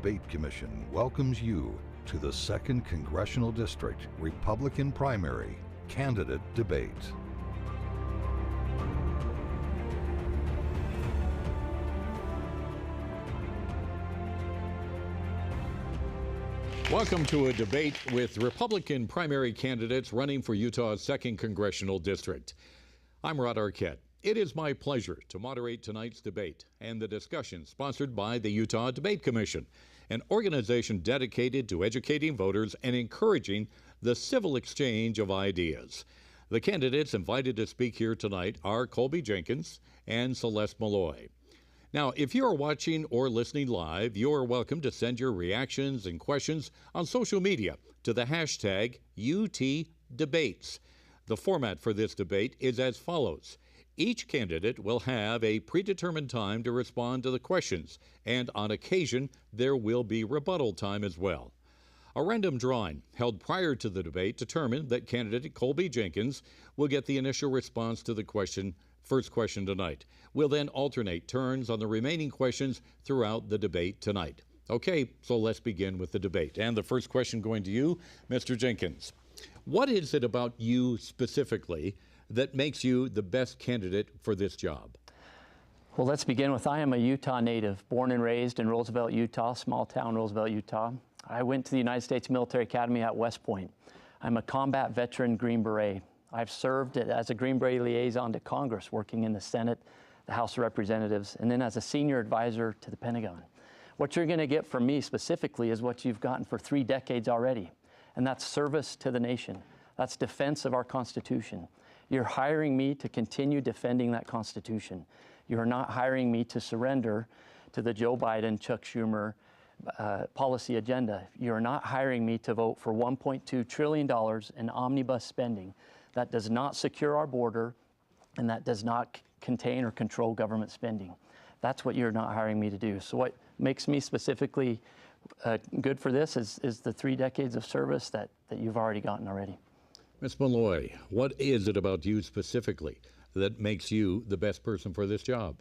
Debate Commission welcomes you to the 2nd Congressional District Republican Primary Candidate Debate. Welcome to a debate with Republican primary candidates running for Utah's 2nd Congressional District. I'm Rod Arquette. It is my pleasure to moderate tonight's debate and the discussion sponsored by the Utah Debate Commission, an organization dedicated to educating voters and encouraging the civil exchange of ideas. The candidates invited to speak here tonight are Colby Jenkins and Celeste Maloy. Now, if you are watching or listening live, you are welcome to send your reactions and questions on social media to the hashtag UTDebates. The format for this debate is as follows. Each candidate will have a predetermined time to respond to the questions, and on occasion, there will be rebuttal time as well. A random drawing held prior to the debate determined that candidate Colby Jenkins will get the initial response to the first question tonight. We'll then alternate turns on the remaining questions throughout the debate tonight. Okay, so let's begin with the debate. And the first question going to you, Mr. Jenkins. What is it about you specifically that makes you the best candidate for this job? Well, let's begin with I am a Utah native, born and raised in Roosevelt, Utah, small town Roosevelt, Utah. I went to the United States Military Academy at West Point. I'm a combat veteran Green Beret. I've served as a Green Beret liaison to Congress, working in the Senate, the House of Representatives, and then as a senior advisor to the Pentagon. What you're going to get from me specifically is what you've gotten for 3 decades already, and that's service to the nation. That's defense of our Constitution. You're hiring me to continue defending that Constitution. You're not hiring me to surrender to the Joe Biden, Chuck Schumer policy agenda. You're not hiring me to vote for $1.2 trillion in omnibus spending. That does not secure our border, and that does not contain or control government spending. That's what you're not hiring me to do. So what makes me specifically good for this is the 3 decades of service that you've already gotten already. Ms. Maloy, what is it about you specifically that makes you the best person for this job?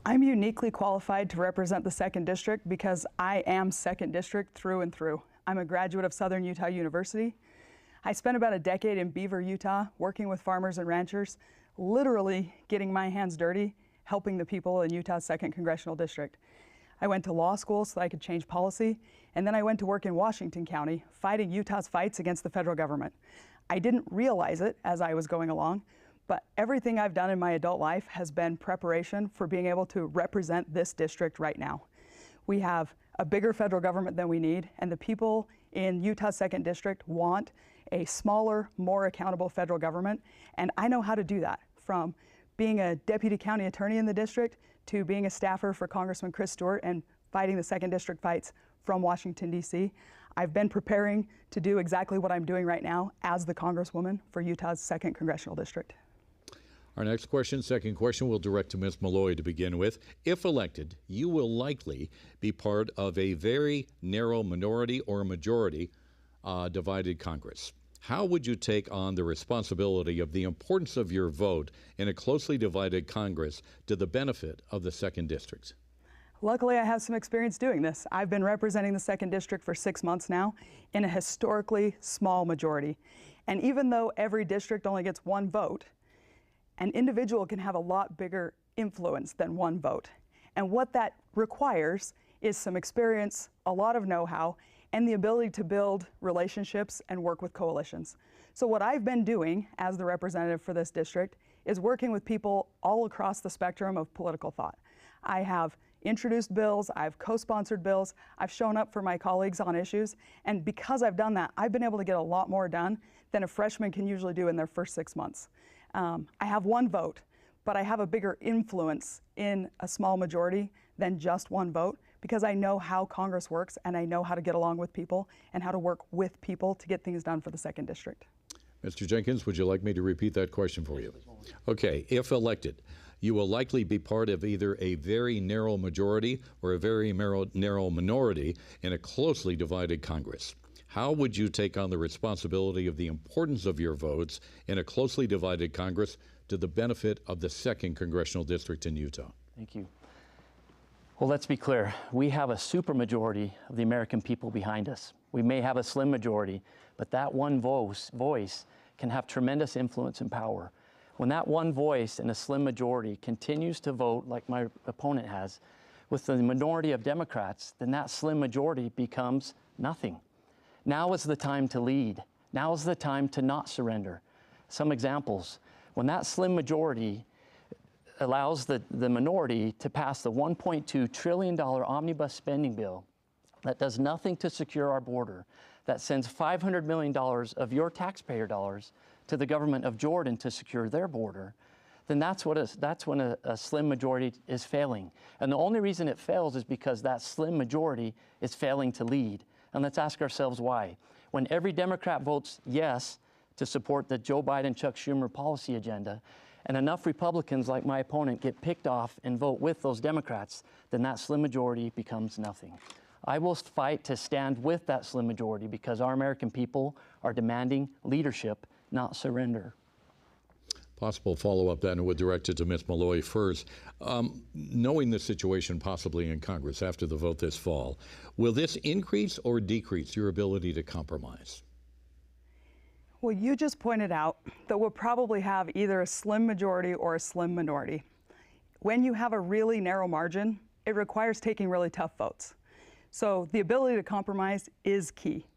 I'm uniquely qualified to represent the 2nd District because I am 2nd District through and through. I'm a graduate of Southern Utah University. I spent about a decade in Beaver, Utah, working with farmers and ranchers, literally getting my hands dirty, helping the people in Utah's 2nd Congressional District. I went to law school so I could change policy, and then I went to work in Washington County, fighting Utah's fights against the federal government. I didn't realize it as I was going along, but everything I've done in my adult life has been preparation for being able to represent this district right now. We have a bigger federal government than we need, and the people in Utah's 2nd District want a smaller, more accountable federal government, and I know how to do that, from being a deputy county attorney in the district to being a staffer for Congressman Chris Stewart and fighting the 2nd District fights from Washington, D.C. I've been preparing to do exactly what I'm doing right now as the Congresswoman for Utah's 2nd Congressional District. Our next question, second question, we'll direct to Ms. Maloy to begin with. If elected, you will likely be part of a very narrow minority or majority divided Congress. How would you take on the responsibility of the importance of your vote in a closely divided Congress to the benefit of the 2nd District? Luckily, I have some experience doing this. I've been representing the 2nd District for 6 months now in a historically small majority. And even though every district only gets 1 vote, an individual can have a lot bigger influence than 1 vote. And what that requires is some experience, a lot of know-how, and the ability to build relationships and work with coalitions. So what I've been doing as the representative for this district is working with people all across the spectrum of political thought. I have introduced bills, I've co-sponsored bills, I've shown up for my colleagues on issues, and because I've done that, I've been able to get a lot more done than a freshman can usually do in their first 6 months. I have 1 vote, but I have a bigger influence in a small majority than just 1 vote because I know how Congress works and I know how to get along with people and how to work with people to get things done for the 2nd District. Mr. Jenkins, would you like me to repeat that question for you? Okay, if elected, you will likely be part of either a very narrow majority or a very narrow minority in a closely divided Congress. How would you take on the responsibility of the importance of your votes in a closely divided Congress to the benefit of the 2nd Congressional District in Utah? Thank you. Well, let's be clear. We have a supermajority of the American people behind us. We may have a slim majority, but that one voice can have tremendous influence and power. When that one voice in a slim majority continues to vote like my opponent has, with the minority of Democrats, then that slim majority becomes nothing. Now is the time to lead. Now is the time to not surrender. Some examples. When that slim majority allows the minority to pass the $1.2 trillion omnibus spending bill that does nothing to secure our border, that sends $500 million of your taxpayer dollars to the government of Jordan to secure their border, then that's when a slim majority is failing. And the only reason it fails is because that slim majority is failing to lead. And let's ask ourselves why. When every Democrat votes yes to support the Joe Biden, Chuck Schumer policy agenda, and enough Republicans like my opponent get picked off and vote with those Democrats, then that slim majority becomes nothing. I will fight to stand with that slim majority because our American people are demanding leadership, not surrender. Possible follow-up then would direct it to Ms. Maloy first. Knowing the situation possibly in Congress after the vote this fall, will this increase or decrease your ability to compromise? Well, you just pointed out that we'll probably have either a slim majority or a slim minority. When you have a really narrow margin, it requires taking really tough votes. So the ability to compromise is key.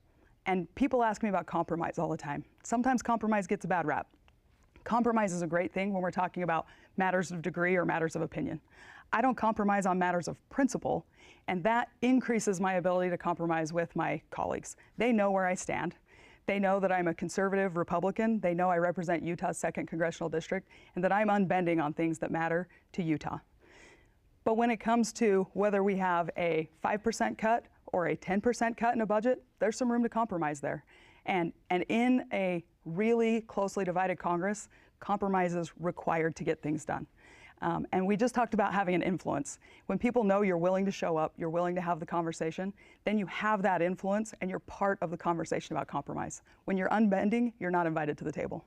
And people ask me about compromise all the time. Sometimes compromise gets a bad rap. Compromise is a great thing when we're talking about matters of degree or matters of opinion. I don't compromise on matters of principle, and that increases my ability to compromise with my colleagues. They know where I stand. They know that I'm a conservative Republican. They know I represent Utah's 2nd Congressional District, and that I'm unbending on things that matter to Utah. But when it comes to whether we have a 5% cut or a 10% cut in a budget, there's some room to compromise there. And in a really closely divided Congress, compromise is required to get things done. And we just talked about having an influence. When people know you're willing to show up, you're willing to have the conversation, then you have that influence and you're part of the conversation about compromise. When you're unbending, you're not invited to the table.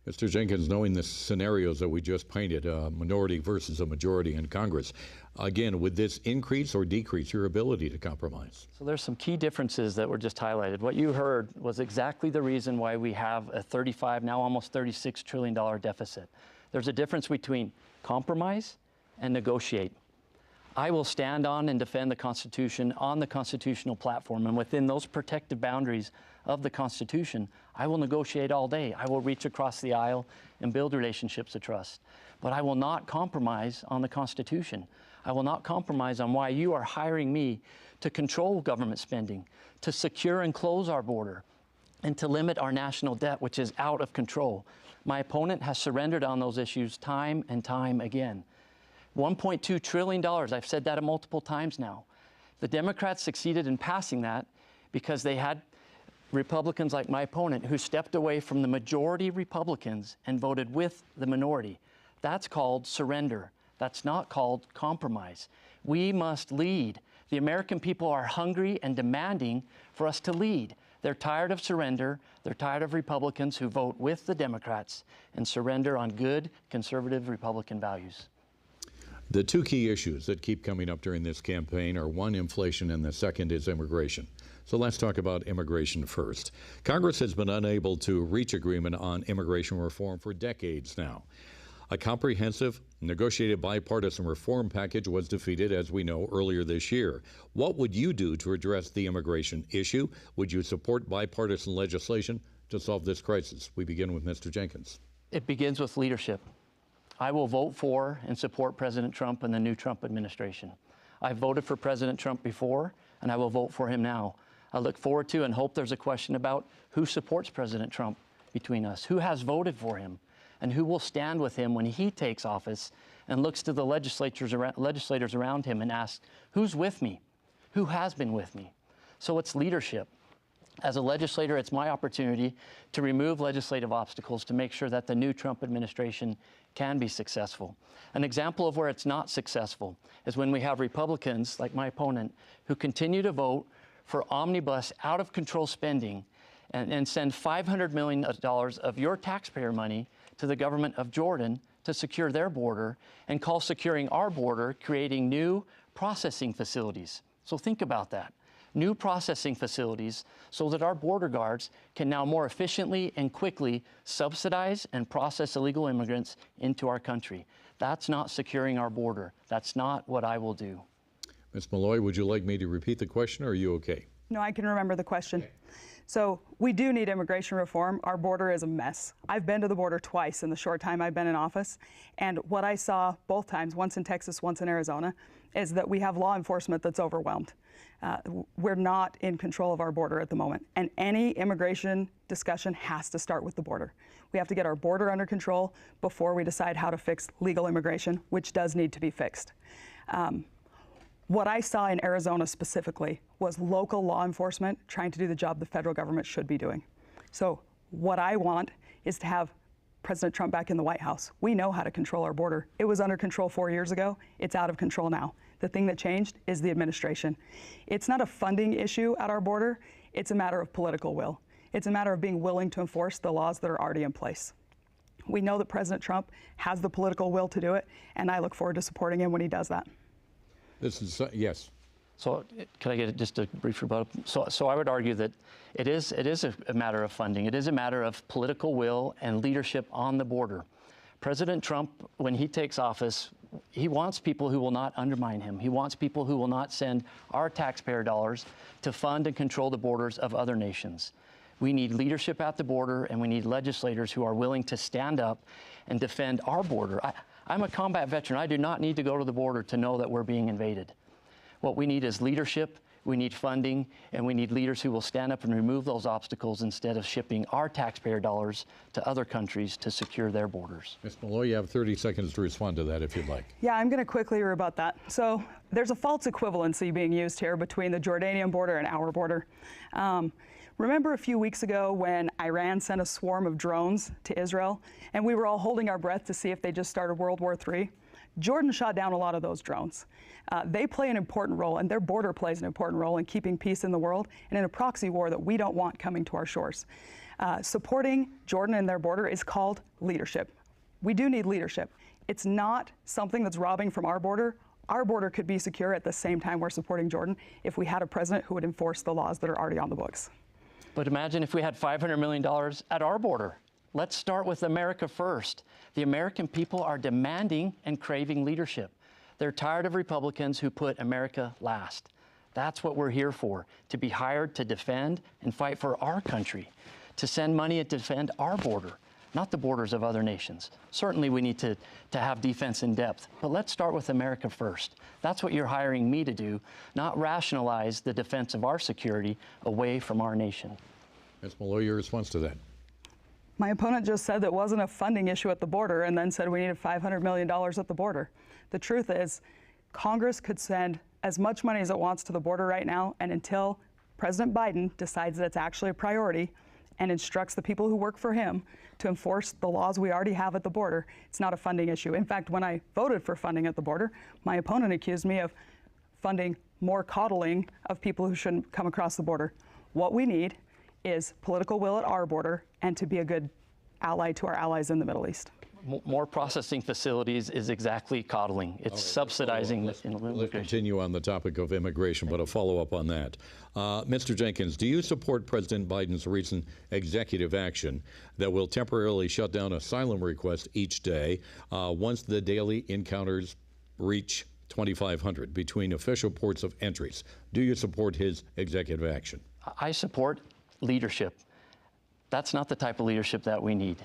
Mr. Jenkins, knowing the scenarios that we just painted, a minority versus a majority in Congress, again, would this increase or decrease your ability to compromise? So there's some key differences that were just highlighted. What you heard was exactly the reason why we have a 35, now almost $36 trillion deficit. There's a difference between compromise and negotiate. I will stand on and defend the Constitution on the constitutional platform, and within those protective boundaries of the Constitution, I will negotiate all day. I will reach across the aisle and build relationships of trust. But I will not compromise on the Constitution. I will not compromise on why you are hiring me to control government spending, to secure and close our border, and to limit our national debt, which is out of control. My opponent has surrendered on those issues time and time again. $1.2 trillion, I've said that multiple times now. The Democrats succeeded in passing that because they had Republicans like my opponent who stepped away from the majority Republicans and voted with the minority. That's called surrender. That's not called compromise. We must lead. The American people are hungry and demanding for us to lead. They're tired of surrender. They're tired of Republicans who vote with the Democrats and surrender on good conservative Republican values. The two key issues that keep coming up during this campaign are one, inflation, and the second is immigration. So let's talk about immigration first. Congress has been unable to reach agreement on immigration reform for decades now. A comprehensive, negotiated bipartisan reform package was defeated, as we know, earlier this year. What would you do to address the immigration issue? Would you support bipartisan legislation to solve this crisis? We begin with Mr. Jenkins. It begins with leadership. I will vote for and support President Trump and the new Trump administration. I've voted for President Trump before, and I will vote for him now. I look forward to and hope there's a question about who supports President Trump between us, who has voted for him, and who will stand with him when he takes office and looks to the legislators around him and asks, who's with me? Who has been with me? So it's leadership. As a legislator, it's my opportunity to remove legislative obstacles to make sure that the new Trump administration can be successful. An example of where it's not successful is when we have Republicans, like my opponent, who continue to vote for omnibus out-of-control spending and send $500 million of your taxpayer money to the government of Jordan to secure their border and call securing our border, creating new processing facilities. So think about that. New processing facilities so that our border guards can now more efficiently and quickly subsidize and process illegal immigrants into our country. That's not securing our border. That's not what I will do. Ms. Maloy, would you like me to repeat the question, or are you okay? No, I can remember the question. So we do need immigration reform. Our border is a mess. I've been to the border twice in the short time I've been in office, and what I saw both times, once in Texas, once in Arizona, is that we have law enforcement that's overwhelmed. We're not in control of our border at the moment, and any immigration discussion has to start with the border. We have to get our border under control before we decide how to fix legal immigration, which does need to be fixed. What I saw in Arizona specifically was local law enforcement trying to do the job the federal government should be doing. So what I want is to have President Trump back in the White House. We know how to control our border. It was under control 4 years ago. It's out of control now. The thing that changed is the administration. It's not a funding issue at our border. It's a matter of political will. It's a matter of being willing to enforce the laws that are already in place. We know that President Trump has the political will to do it, and I look forward to supporting him when he does that. This is, yes. So can I get just a brief rebuttal? So I would argue that it is a matter of funding. It is a matter of political will and leadership on the border. President Trump, when he takes office, he wants people who will not undermine him. He wants people who will not send our taxpayer dollars to fund and control the borders of other nations. We need leadership at the border, and we need legislators who are willing to stand up and defend our border. I'm a combat veteran. I do not need to go to the border to know that we're being invaded. What we need is leadership, we need funding, and we need leaders who will stand up and remove those obstacles instead of shipping our taxpayer dollars to other countries to secure their borders. Ms. Maloy, you have 30 seconds to respond to that if you'd like. Yeah, I'm going to quickly rebut that. So there's a false equivalency being used here between the Jordanian border and our border. Remember a few weeks ago when Iran sent a swarm of drones to Israel, and we were all holding our breath to see if they just started World War III? Jordan shot down a lot of those drones. They play an important role, and their border plays an important role in keeping peace in the world and in a proxy war that we don't want coming to our shores. Supporting Jordan and their border is called leadership. We do need leadership. It's not something that's robbing from our border. Our border could be secure at the same time we're supporting Jordan if we had a president who would enforce the laws that are already on the books. But imagine if we had $500 million at our border. Let's start with America first. The American people are demanding and craving leadership. They're tired of Republicans who put America last. That's what we're here for, to be hired to defend and fight for our country, to send money to defend our border, not the borders of other nations. Certainly we need to have defense in depth, but let's start with America first. That's what you're hiring me to do, not rationalize the defense of our security away from our nation. Ms. Maloy, your response to that? My opponent just said that wasn't a funding issue at the border and then said we needed $500 million at the border. The truth is, Congress could send as much money as it wants to the border right now, and until President Biden decides that it's actually a priority and instructs the people who work for him to enforce the laws we already have at the border, it's not a funding issue. In fact, when I voted for funding at the border, my opponent accused me of funding more coddling of people who shouldn't come across the border. What we need is political will at our border and to be a good ally to our allies in the Middle East. More processing facilities is exactly coddling. It's subsidizing immigration. Let's continue on the topic of immigration, but a follow-up on that. Mr. Jenkins, do you support President Biden's recent executive action that will temporarily shut down asylum requests each day once the daily encounters reach 2,500 between official ports of entries? Do you support his executive action? I support leadership. That's not the type of leadership that we need.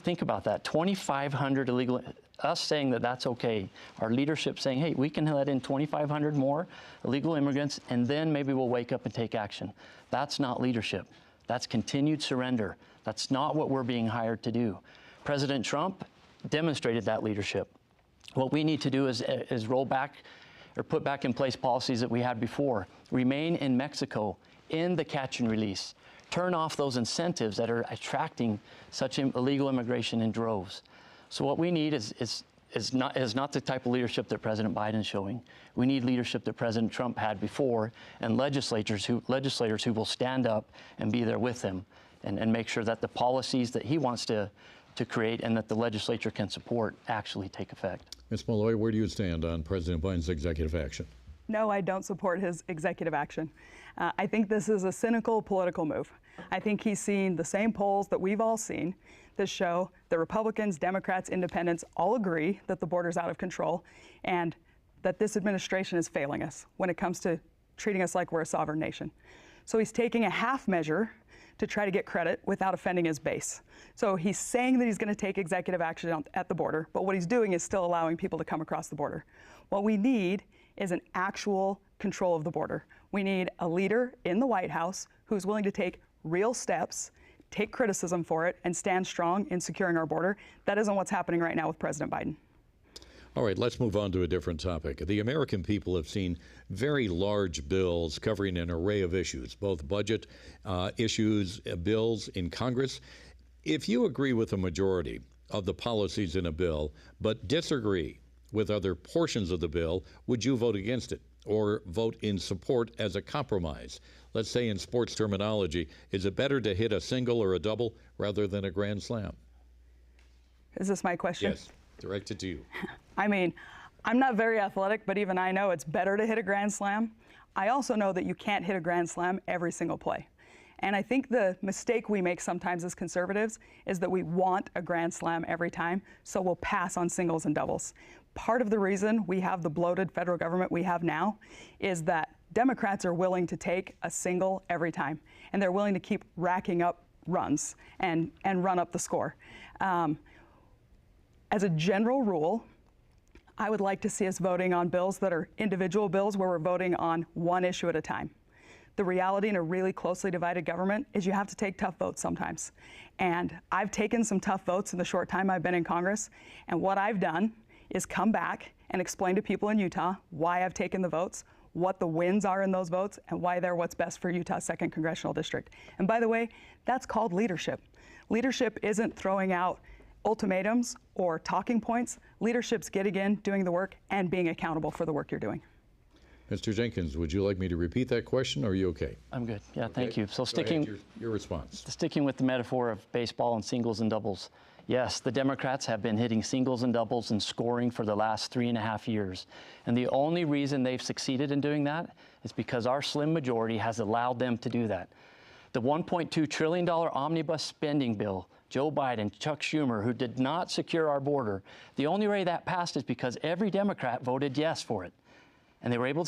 Think about that, 2,500 illegal, us saying that that's okay, our leadership saying, hey, we can let in 2,500 more illegal immigrants, and then maybe we'll wake up and take action. That's not leadership. That's continued surrender. That's not what we're being hired to do. President Trump demonstrated that leadership. What we need to do is roll back or put back in place policies that we had before. Remain in Mexico in the catch and release. Turn off those incentives that are attracting such illegal immigration in droves. So what we need is not the type of leadership that President Biden is showing. We need leadership that President Trump had before, and legislators who will stand up and be there with him and make sure that the policies that he wants to create and that the legislature can support actually take effect. Ms. Maloy, where do you stand on President Biden's executive action? No, I don't support his executive action. I think this is a cynical political move. I think he's seen the same polls that we've all seen that show that Republicans, Democrats, Independents all agree that the border's out of control and that this administration is failing us when it comes to treating us like we're a sovereign nation. So he's taking a half measure to try to get credit without offending his base. So he's saying that he's going to take executive action at the border, but what he's doing is still allowing people to come across the border. What we need is an actual control of the border. We need a leader in the White House who's willing to take real steps, take criticism for it, and stand strong in securing our border. That isn't what's happening right now with President Biden. All right, let's move on to a different topic. The American people have seen very large bills covering an array of issues, both budget issues, bills in Congress. If you agree with the majority of the policies in a bill, but disagree with other portions of the bill, would you vote against it or vote in support as a compromise? Let's say in sports terminology, is it better to hit a single or a double rather than a grand slam? Is this my question? Yes, directed to you. I mean, I'm not very athletic, but even I know it's better to hit a grand slam. I also know that you can't hit a grand slam every single play. And I think the mistake we make sometimes as conservatives is that we want a grand slam every time, so we'll pass on singles and doubles. Part of the reason we have the bloated federal government we have now is that Democrats are willing to take a single every time, and they're willing to keep racking up runs and run up the score. As a general rule, I would like to see us voting on bills that are individual bills where we're voting on one issue at a time. The reality in a really closely divided government is you have to take tough votes sometimes. And I've taken some tough votes in the short time I've been in Congress, and what I've done is come back and explain to people in Utah why I've taken the votes, what the wins are in those votes, and why they're what's best for Utah's 2nd Congressional District. And by the way, that's called leadership. Leadership isn't throwing out ultimatums or talking points. Leadership's getting in, doing the work, and being accountable for the work you're doing. Mr. Jenkins, would you like me to repeat that question, or are you okay? I'm good. Yeah, Okay. thank you. So Your response. sticking with the metaphor of baseball and singles and doubles, yes, the Democrats have been hitting singles and doubles and scoring for the last 3.5 years. And the only reason they've succeeded in doing that is because our slim majority has allowed them to do that. The $1.2 trillion omnibus spending bill, Joe Biden, Chuck Schumer, who did not secure our border, the only way that passed is because every Democrat voted yes for it. And they were able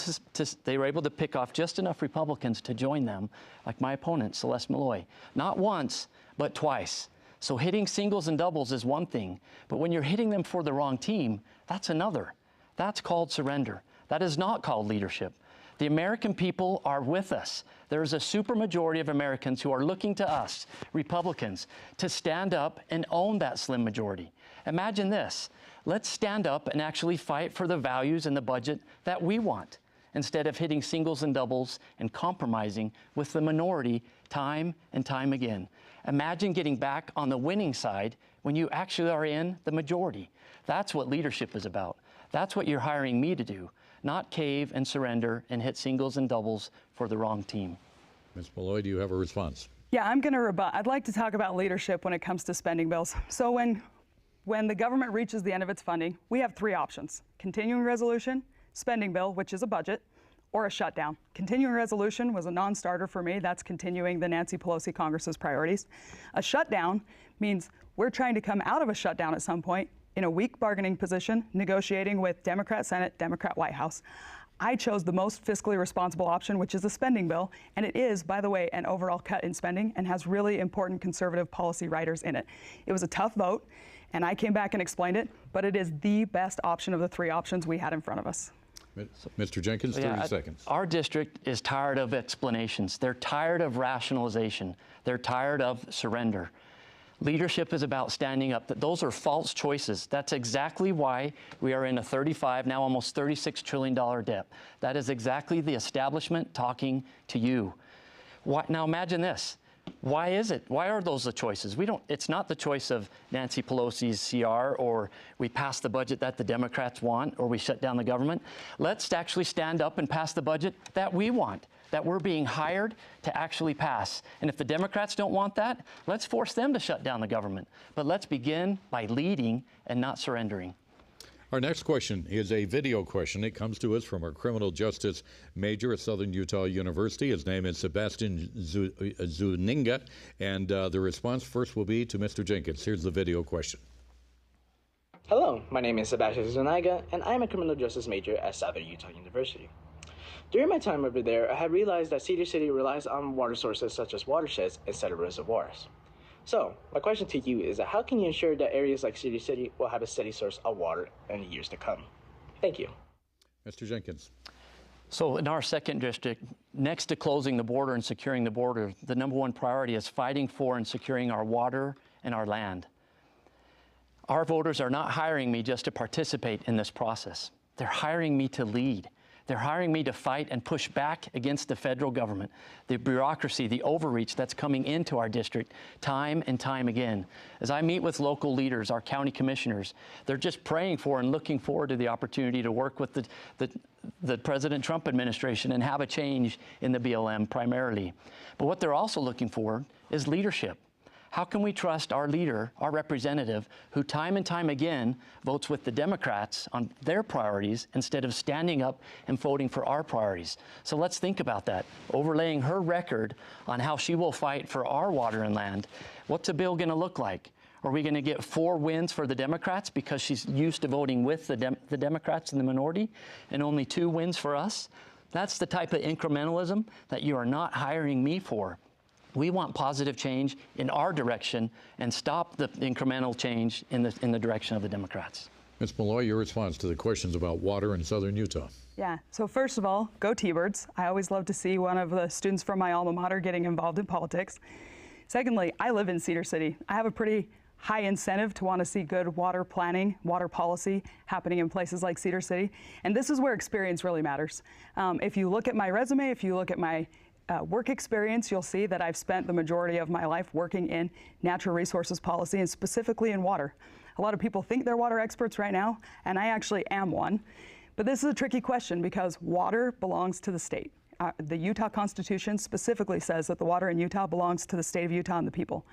to pick off just enough Republicans to join them, like my opponent, Celeste Maloy. Not once, but twice. So hitting singles and doubles is one thing, but when you're hitting them for the wrong team, that's another. That's called surrender. That is not called leadership. The American people are with us. There is a supermajority of Americans who are looking to us, Republicans, to stand up and own that slim majority. Imagine this. Let's stand up and actually fight for the values and the budget that we want, instead of hitting singles and doubles and compromising with the minority time and time again. Imagine getting back on the winning side when you actually are in the majority. That's what leadership is about. That's what you're hiring me to do, not cave and surrender and hit singles and doubles for the wrong team. Ms. Maloy, do you have a response? Yeah, I'm going to rebut. I'd like to talk about leadership when it comes to spending bills. So when the government reaches the end of its funding, we have 3 options: continuing resolution, spending bill, which is a budget, or a shutdown. Continuing resolution was a non-starter for me. That's continuing the Nancy Pelosi Congress's priorities. A shutdown means we're trying to come out of a shutdown at some point in a weak bargaining position, negotiating with Democrat Senate, Democrat White House. I chose the most fiscally responsible option, which is a spending bill, and it is, by the way, an overall cut in spending and has really important conservative policy riders in it. It was a tough vote, and I came back and explained it, but it is the best option of the 3 options we had in front of us. Mr. Jenkins, 30 seconds. Our district is tired of explanations. They're tired of rationalization. They're tired of surrender. Leadership is about standing up. Those are false choices. That's exactly why we are in a $35, now almost $36 trillion debt. That is exactly the establishment talking to you. Now imagine this. Why is it? Why are those the choices? It's not the choice of Nancy Pelosi's CR, or we pass the budget that the Democrats want, or we shut down the government. Let's actually stand up and pass the budget that we want, that we're being hired to actually pass. And if the Democrats don't want that, let's force them to shut down the government. But let's begin by leading and not surrendering. Our next question is a video question. It comes to us from our criminal justice major at Southern Utah University. His name is Sebastian Zuninga, and the response first will be to Mr. Jenkins. Here's the video question. Hello, my name is Sebastian Zuniga, and I am a criminal justice major at Southern Utah University. During my time over there, I have realized that Cedar City relies on water sources such as watersheds instead of reservoirs. So, my question to you is that how can you ensure that areas like Cedar City will have a steady source of water in the years to come? Thank you. Mr. Jenkins. So in our 2nd district, next to closing the border and securing the border, the #1 priority is fighting for and securing our water and our land. Our voters are not hiring me just to participate in this process. They're hiring me to lead. They're hiring me to fight and push back against the federal government, the bureaucracy, the overreach that's coming into our district time and time again. As I meet with local leaders, our county commissioners, they're just praying for and looking forward to the opportunity to work with the President Trump administration and have a change in the BLM primarily. But what they're also looking for is leadership. How can we trust our leader, our representative, who time and time again votes with the Democrats on their priorities instead of standing up and voting for our priorities? So let's think about that. Overlaying her record on how she will fight for our water and land, what's a bill going to look like? Are we going to get 4 wins for the Democrats because she's used to voting with the Democrats in the minority and only 2 wins for us? That's the type of incrementalism that you are not hiring me for. We want positive change in our direction and stop the incremental change in the direction of the Democrats. Ms. Maloy, your response to the questions about water in Southern Utah. Yeah, so first of all, go T-Birds. I always love to see one of the students from my alma mater getting involved in politics. Secondly, I live in Cedar City. I have a pretty high incentive to want to see good water planning, water policy happening in places like Cedar City. And this is where experience really matters. If you look at my resume, if you look at my work experience, you'll see that I've spent the majority of my life working in natural resources policy and specifically in water. A lot of people think they're water experts right now, and I actually am one. But this is a tricky question because water belongs to the state. The Utah Constitution specifically says that the water in Utah belongs to the state of Utah and the people.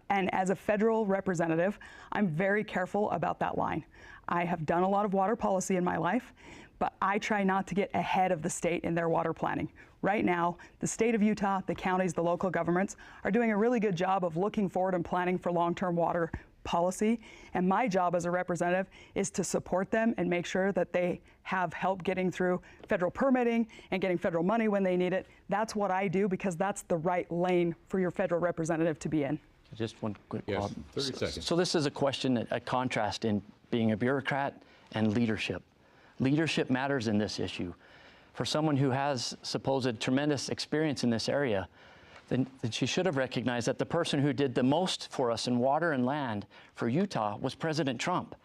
And as a federal representative, I'm very careful about that line. I have done a lot of water policy in my life, but I try not to get ahead of the state in their water planning. Right now, the state of Utah, the counties, the local governments are doing a really good job of looking forward and planning for long-term water policy. And my job as a representative is to support them and make sure that they have help getting through federal permitting and getting federal money when they need it. That's what I do because that's the right lane for your federal representative to be in. Just one quick Yes, 30 seconds. So this is a question, a contrast in being a bureaucrat and leadership. Leadership matters in this issue. For someone who has supposed tremendous experience in this area, then she should have recognized that the person who did the most for us in water and land for Utah was President Trump.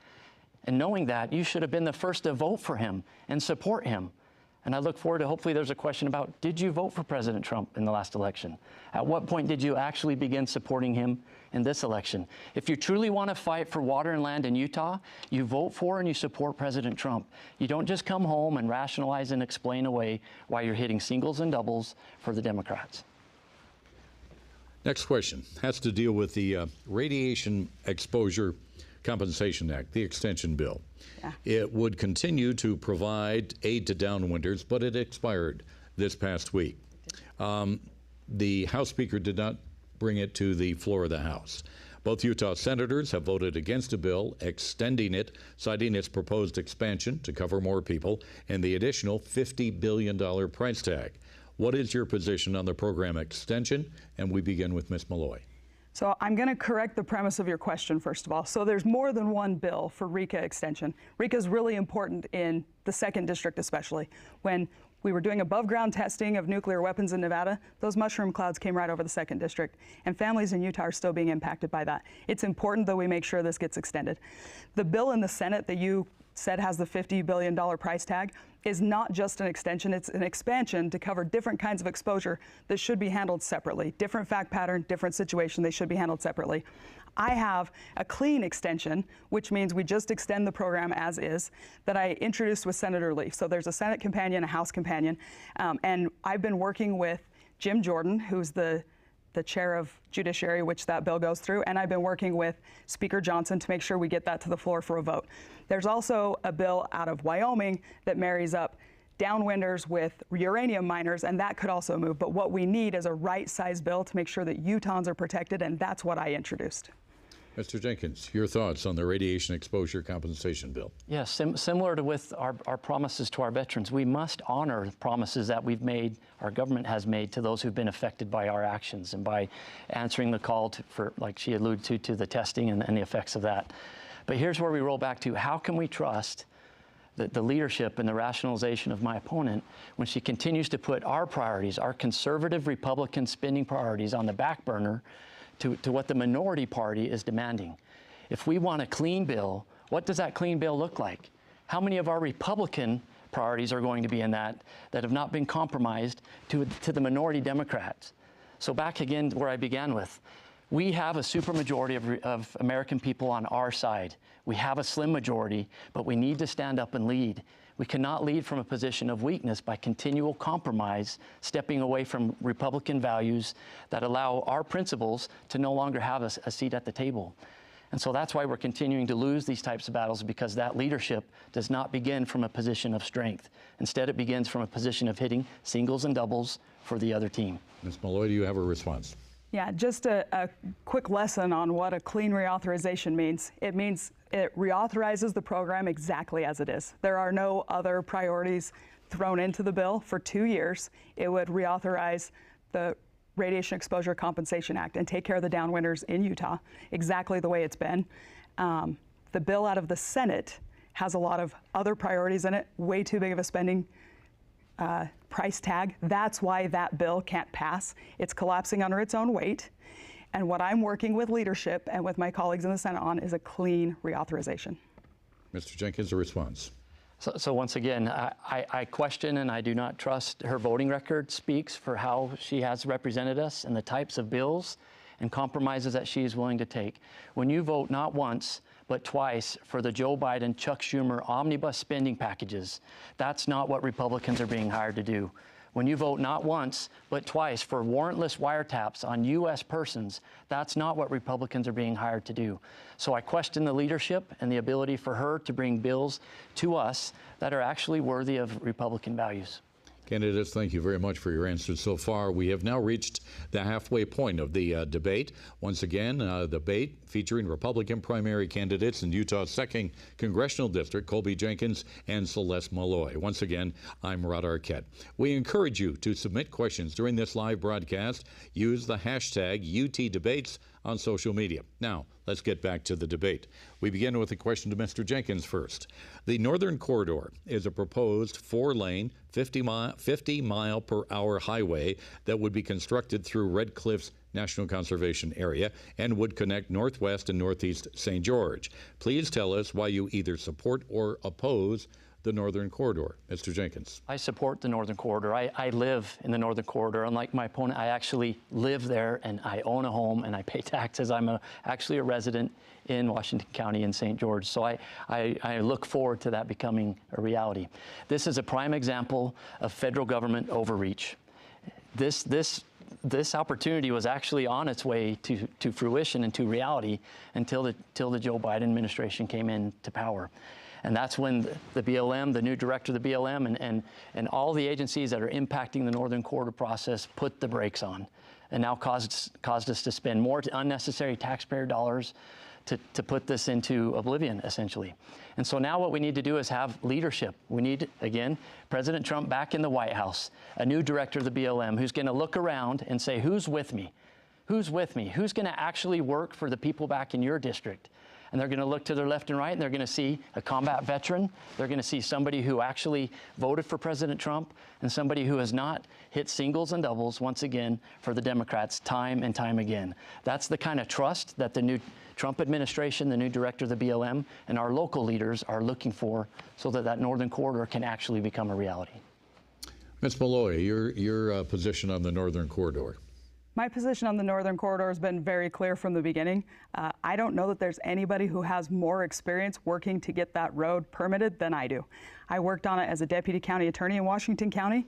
And knowing that, you should have been the first to vote for him and support him. And I look forward to, hopefully there's a question about, did you vote for President Trump in the last election? At what point did you actually begin supporting him in this election? If you truly want to fight for water and land in Utah, you vote for and you support President Trump. You don't just come home and rationalize and explain away why you're hitting singles and doubles for the Democrats. Next question has to deal with the Radiation Exposure Compensation Act, the extension bill. Yeah. It would continue to provide aid to downwinders, but it expired this past week. The House Speaker did not bring it to the floor of the House. Both Utah senators have voted against a bill extending it, citing its proposed expansion to cover more people and the additional $50 billion price tag. What is your position on the program extension? And we begin with Ms. Maloy. So I'm going to correct the premise of your question, first of all. So there's more than one bill for RECA extension. RECA is really important in the 2nd District especially. When we were doing above ground testing of nuclear weapons in Nevada, those mushroom clouds came right over the 2nd District, and families in Utah are still being impacted by that. It's important that we make sure this gets extended. The bill in the Senate that you said has the $50 billion price tag is not just an extension, it's an expansion to cover different kinds of exposure that should be handled separately. Different fact pattern, different situation, they should be handled separately. I have a clean extension, which means we just extend the program as is, that I introduced with Senator Leaf. So there's a Senate companion, a House companion, and I've been working with Jim Jordan, who's the the chair of Judiciary, which that bill goes through, and I've been working with Speaker Johnson to make sure we get that to the floor for a vote. There's also a bill out of Wyoming that marries up downwinders with uranium miners, and that could also move. But what we need is a right-sized bill to make sure that Utahns are protected, and that's what I introduced. Mr. Jenkins, your thoughts on the radiation exposure compensation bill? Yes, similar to with our promises to our veterans, we must honor promises that we've made, our government has made to those who've been affected by our actions and by answering the call for, like she alluded to the testing and the effects of that. But here's where we roll back to, how can we trust the leadership and the rationalization of my opponent when she continues to put our priorities, our conservative Republican spending priorities, on the back burner to what the minority party is demanding. If we want a clean bill, what does that clean bill look like? How many of our Republican priorities are going to be in that have not been compromised to the minority Democrats? So back again where I began with, we have a supermajority of American people on our side. We have a slim majority, but we need to stand up and lead. We cannot lead from a position of weakness by continual compromise, stepping away from Republican values that allow our principles to no longer have a seat at the table. And so that's why we're continuing to lose these types of battles, because that leadership does not begin from a position of strength. Instead, it begins from a position of hitting singles and doubles for the other team. Ms. Maloy, do you have a response? Yeah, just a quick lesson on what a clean reauthorization means. It means it reauthorizes the program exactly as it is. There are no other priorities thrown into the bill. For 2 years, it would reauthorize the Radiation Exposure Compensation Act and take care of the downwinders in Utah exactly the way it's been. The bill out of the Senate has a lot of other priorities in it, way too big of a spending price tag. That's why that bill can't pass. It's collapsing under its own weight. And what I'm working with leadership and with my colleagues in the Senate on is a clean reauthorization. Mr. Jenkins, a response. So once again, I question and I do not trust her voting record speaks for how she has represented us and the types of bills and compromises that she is willing to take. When you vote not once, but twice for the Joe Biden, Chuck Schumer omnibus spending packages, that's not what Republicans are being hired to do. When you vote not once, but twice for warrantless wiretaps on U.S. persons, that's not what Republicans are being hired to do. So I question the leadership and the ability for her to bring bills to us that are actually worthy of Republican values. Candidates, thank you very much for your answers so far. We have now reached the halfway point of the debate. Once again, debate featuring Republican primary candidates in Utah's 2nd Congressional District, Colby Jenkins and Celeste Maloy. Once again, I'm Rod Arquette. We encourage you to submit questions during this live broadcast. Use the hashtag UTDebates on social media. Now, let's get back to the debate. We begin with a question to Mr. Jenkins first. The Northern Corridor is a proposed 4-lane, 50-mile-per-hour highway that would be constructed through Red Cliffs National Conservation Area and would connect northwest and northeast St. George. Please tell us why you either support or oppose the Northern Corridor. Mr. Jenkins. I support the Northern Corridor. I live in the Northern Corridor. Unlike my opponent, I actually live there and I own a home and I pay taxes. I'm actually a resident in Washington County in St. George. So I look forward to that becoming a reality. This is a prime example of federal government overreach. This opportunity was actually on its way to fruition and to reality until the Joe Biden administration came into power. And that's when the BLM, the new director of the BLM, and all the agencies that are impacting the Northern Corridor process put the brakes on, and now caused us to spend more unnecessary taxpayer dollars to put this into oblivion, essentially. And so now what we need to do is have leadership. We need, again, President Trump back in the White House, a new director of the BLM who's going to look around and say, who's with me? Who's with me? Who's going to actually work for the people back in your district? And they're going to look to their left and right, and they're going to see a combat veteran. They're going to see somebody who actually voted for President Trump and somebody who has not hit singles and doubles, once again, for the Democrats time and time again. That's the kind of trust that the new Trump administration, the new director of the BLM, and our local leaders are looking for so that that Northern Corridor can actually become a reality. Ms. Maloy, your position on the Northern Corridor. My position on the Northern Corridor has been very clear from the beginning. I don't know that there's anybody who has more experience working to get that road permitted than I do. I worked on it as a deputy county attorney in Washington County,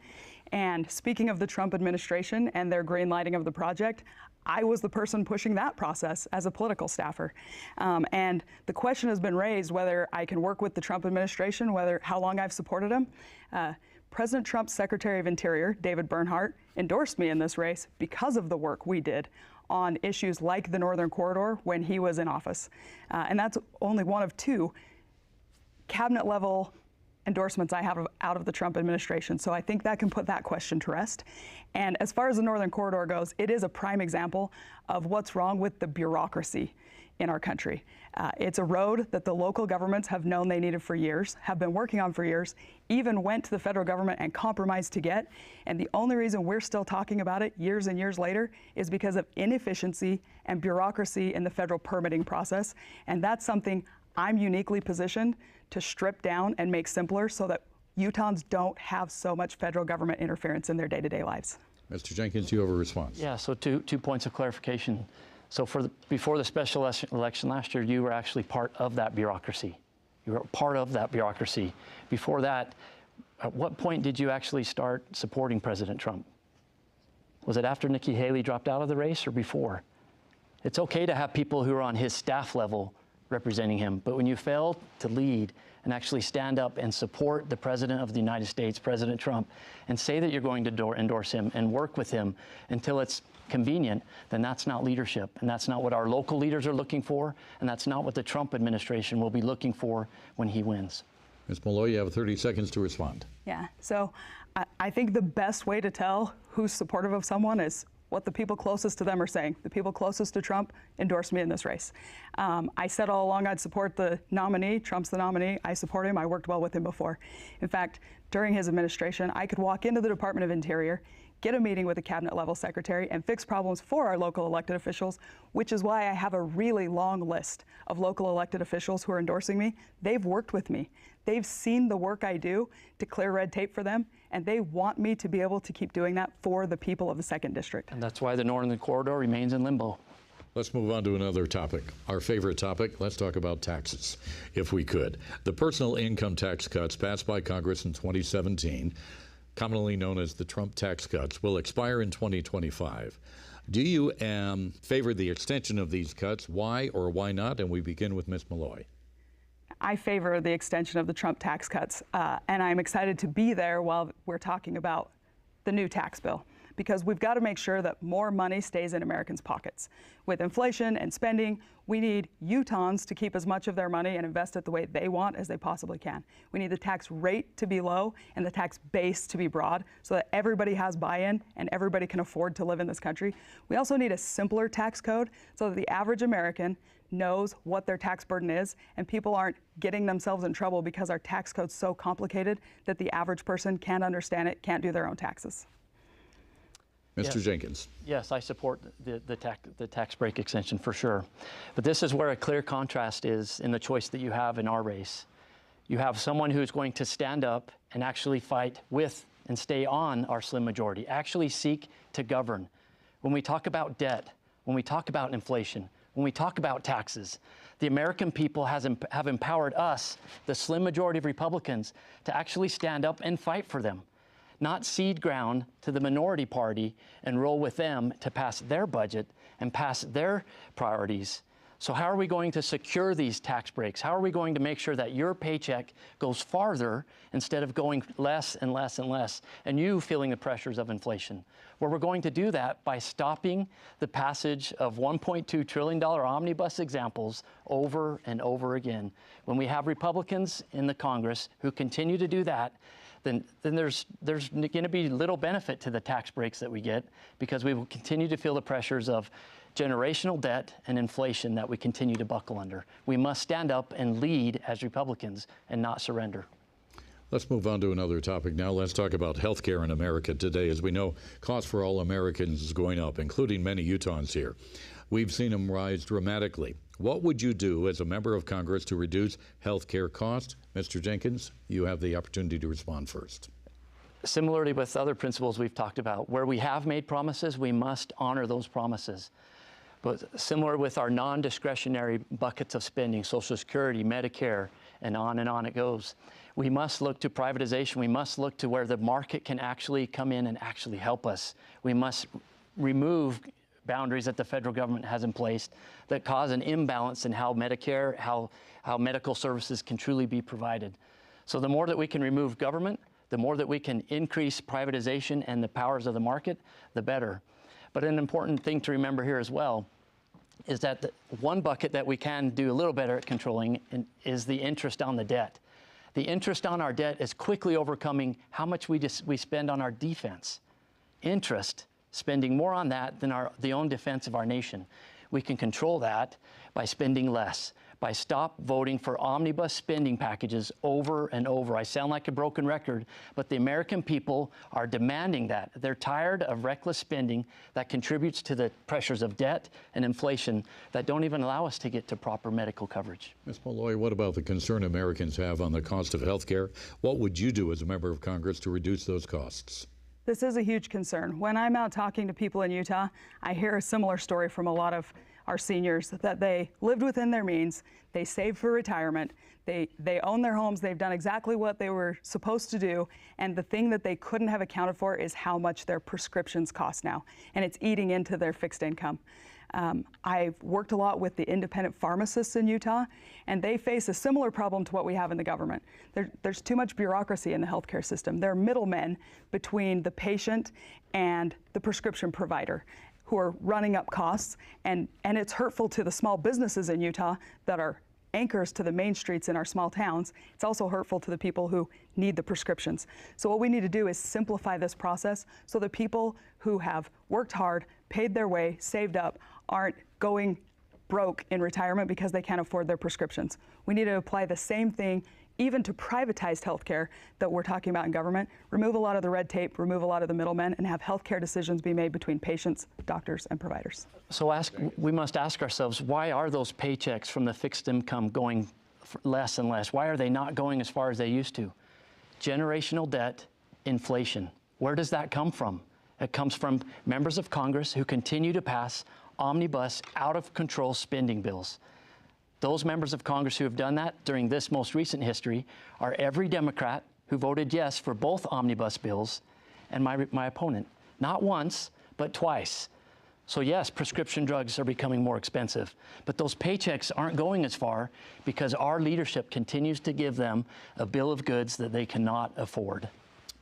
And speaking of the Trump administration and their green lighting of the project, I was the person pushing that process as a political staffer. And the question has been raised whether I can work with the Trump administration, how long I've supported him. President Trump's Secretary of Interior, David Bernhardt, endorsed me in this race because of the work we did on issues like the Northern Corridor when he was in office. And that's only one of two cabinet level endorsements I have out of the Trump administration. So I think that can put that question to rest. And as far as the Northern Corridor goes, it is a prime example of what's wrong with the bureaucracy in our country. It's a road that the local governments have known they needed for years, have been working on for years, even went to the federal government and compromised to get. And the only reason we're still talking about it years and years later is because of inefficiency and bureaucracy in the federal permitting process. And that's something I'm uniquely positioned to strip down and make simpler so that Utahns don't have so much federal government interference in their day-to-day lives. Mr. Jenkins, you have a response. Yeah, so two points of clarification. So before the special election last year, you were actually part of that bureaucracy. You were part of that bureaucracy. Before that, at what point did you actually start supporting President Trump? Was it after Nikki Haley dropped out of the race or before? It's okay to have people who are on his staff level representing him, but when you fail to lead and actually stand up and support the President of the United States, President Trump, and say that you're going to endorse him and work with him until it's convenient, then that's not leadership, and that's not what our local leaders are looking for, and that's not what the Trump administration will be looking for when he wins. Ms. Maloy, you have 30 seconds to respond. Yeah, so I think the best way to tell who's supportive of someone is what the people closest to them are saying. The people closest to Trump endorsed me in this race. I said all along I'd support the nominee. Trump's the nominee. I support him. I worked well with him before. In fact, during his administration, I could walk into the Department of Interior, get a meeting with a cabinet level secretary, and fix problems for our local elected officials, which is why I have a really long list of local elected officials who are endorsing me. They've worked with me. They've seen the work I do to clear red tape for them, and they want me to be able to keep doing that for the people of the 2nd District. And that's why the Northern Corridor remains in limbo. Let's move on to another topic, our favorite topic. Let's talk about taxes, if we could. The personal income tax cuts passed by Congress in 2017, commonly known as the Trump tax cuts, will expire in 2025. Do you favor the extension of these cuts? Why or why not? And we begin with Ms. Maloy. I favor the extension of the Trump tax cuts, and I'm excited to be there while we're talking about the new tax bill, because we've got to make sure that more money stays in Americans' pockets. With inflation and spending, we need Utahns to keep as much of their money and invest it the way they want as they possibly can. We need the tax rate to be low and the tax base to be broad so that everybody has buy-in and everybody can afford to live in this country. We also need a simpler tax code so that the average American knows what their tax burden is, and people aren't getting themselves in trouble because our tax code's so complicated that the average person can't understand it, can't do their own taxes. Mr. Jenkins. Yes, I support the tax break extension for sure. But this is where a clear contrast is in the choice that you have in our race. You have someone who's going to stand up and actually fight with and stay on our slim majority, actually seek to govern. When we talk about debt, when we talk about inflation, when we talk about taxes, the American people have empowered us, the slim majority of Republicans, to actually stand up and fight for them, not cede ground to the minority party and roll with them to pass their budget and pass their priorities. So how are we going to secure these tax breaks? How are we going to make sure that your paycheck goes farther instead of going less and less and less, and you feeling the pressures of inflation? Well, we're going to do that by stopping the passage of $1.2 trillion omnibus examples over and over again. When we have Republicans in the Congress who continue to do that, then there's going to be little benefit to the tax breaks that we get, because we will continue to feel the pressures of generational debt and inflation that we continue to buckle under. We must stand up and lead as Republicans and not surrender. Let's move on to another topic now. Let's talk about health care in America today. As we know, cost for all Americans is going up, including many Utahns here. We've seen them rise dramatically. What would you do as a member of Congress to reduce health care costs? Mr. Jenkins, you have the opportunity to respond first. Similarly with other principles we've talked about, where we have made promises, we must honor those promises. But similar with our non-discretionary buckets of spending, Social Security, Medicare, and on it goes. We must look to privatization. We must look to where the market can actually come in and actually help us. We must remove boundaries that the federal government has in place that cause an imbalance in how Medicare, how medical services can truly be provided. So the more that we can remove government, the more that we can increase privatization and the powers of the market, the better. But an important thing to remember here as well is that the one bucket that we can do a little better at controlling is the interest on the debt. The interest on our debt is quickly overcoming how much we spend on our defense. Interest, spending more on that than the own defense of our nation. We can control that by spending less, by stop voting for omnibus spending packages over and over. I sound like a broken record, but the American people are demanding that. They're tired of reckless spending that contributes to the pressures of debt and inflation that don't even allow us to get to proper medical coverage. Ms. Maloy, what about the concern Americans have on the cost of health care? What would you do as a member of Congress to reduce those costs? This is a huge concern. When I'm out talking to people in Utah, I hear a similar story from a lot of our seniors that they lived within their means, they saved for retirement, they own their homes, they've done exactly what they were supposed to do, and the thing that they couldn't have accounted for is how much their prescriptions cost now, and it's eating into their fixed income. I've worked a lot with the independent pharmacists in Utah, and they face a similar problem to what we have in the government. There's too much bureaucracy in the healthcare system. There are middlemen between the patient and the prescription provider who are running up costs, and it's hurtful to the small businesses in Utah that are anchors to the main streets in our small towns. It's also hurtful to the people who need the prescriptions. So what we need to do is simplify this process so that people who have worked hard, paid their way, saved up, aren't going broke in retirement because they can't afford their prescriptions. We need to apply the same thing even to privatized healthcare that we're talking about in government. Remove a lot of the red tape, remove a lot of the middlemen, and have healthcare decisions be made between patients, doctors, and providers. So we must ask ourselves, why are those paychecks from the fixed income going less and less? Why are they not going as far as they used to? Generational debt, inflation. Where does that come from? It comes from members of Congress who continue to pass omnibus, out-of-control spending bills. Those members of Congress who have done that during this most recent history are every Democrat who voted yes for both omnibus bills and my opponent. Not once, but twice. So yes, prescription drugs are becoming more expensive, but those paychecks aren't going as far because our leadership continues to give them a bill of goods that they cannot afford.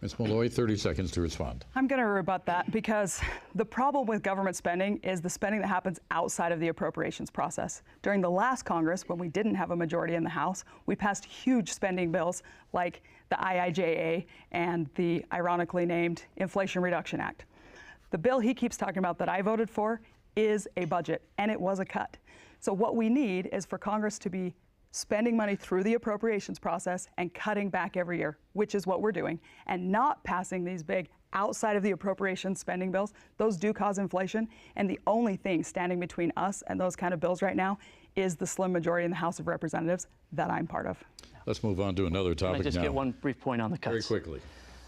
Ms. Maloy, 30 seconds to respond. I'm going to rebut that because the problem with government spending is the spending that happens outside of the appropriations process. During the last Congress, when we didn't have a majority in the House, we passed huge spending bills like the IIJA and the ironically named Inflation Reduction Act. The bill he keeps talking about that I voted for is a budget, and it was a cut. So what we need is for Congress to be spending money through the appropriations process and cutting back every year, which is what we're doing, and not passing these big outside of the appropriations spending bills. Those do cause inflation, and the only thing standing between us and those kind of bills right now is the slim majority in the House of Representatives that I'm part of. Let's move on to another topic now. Can I just get one brief point on the cuts? Very quickly.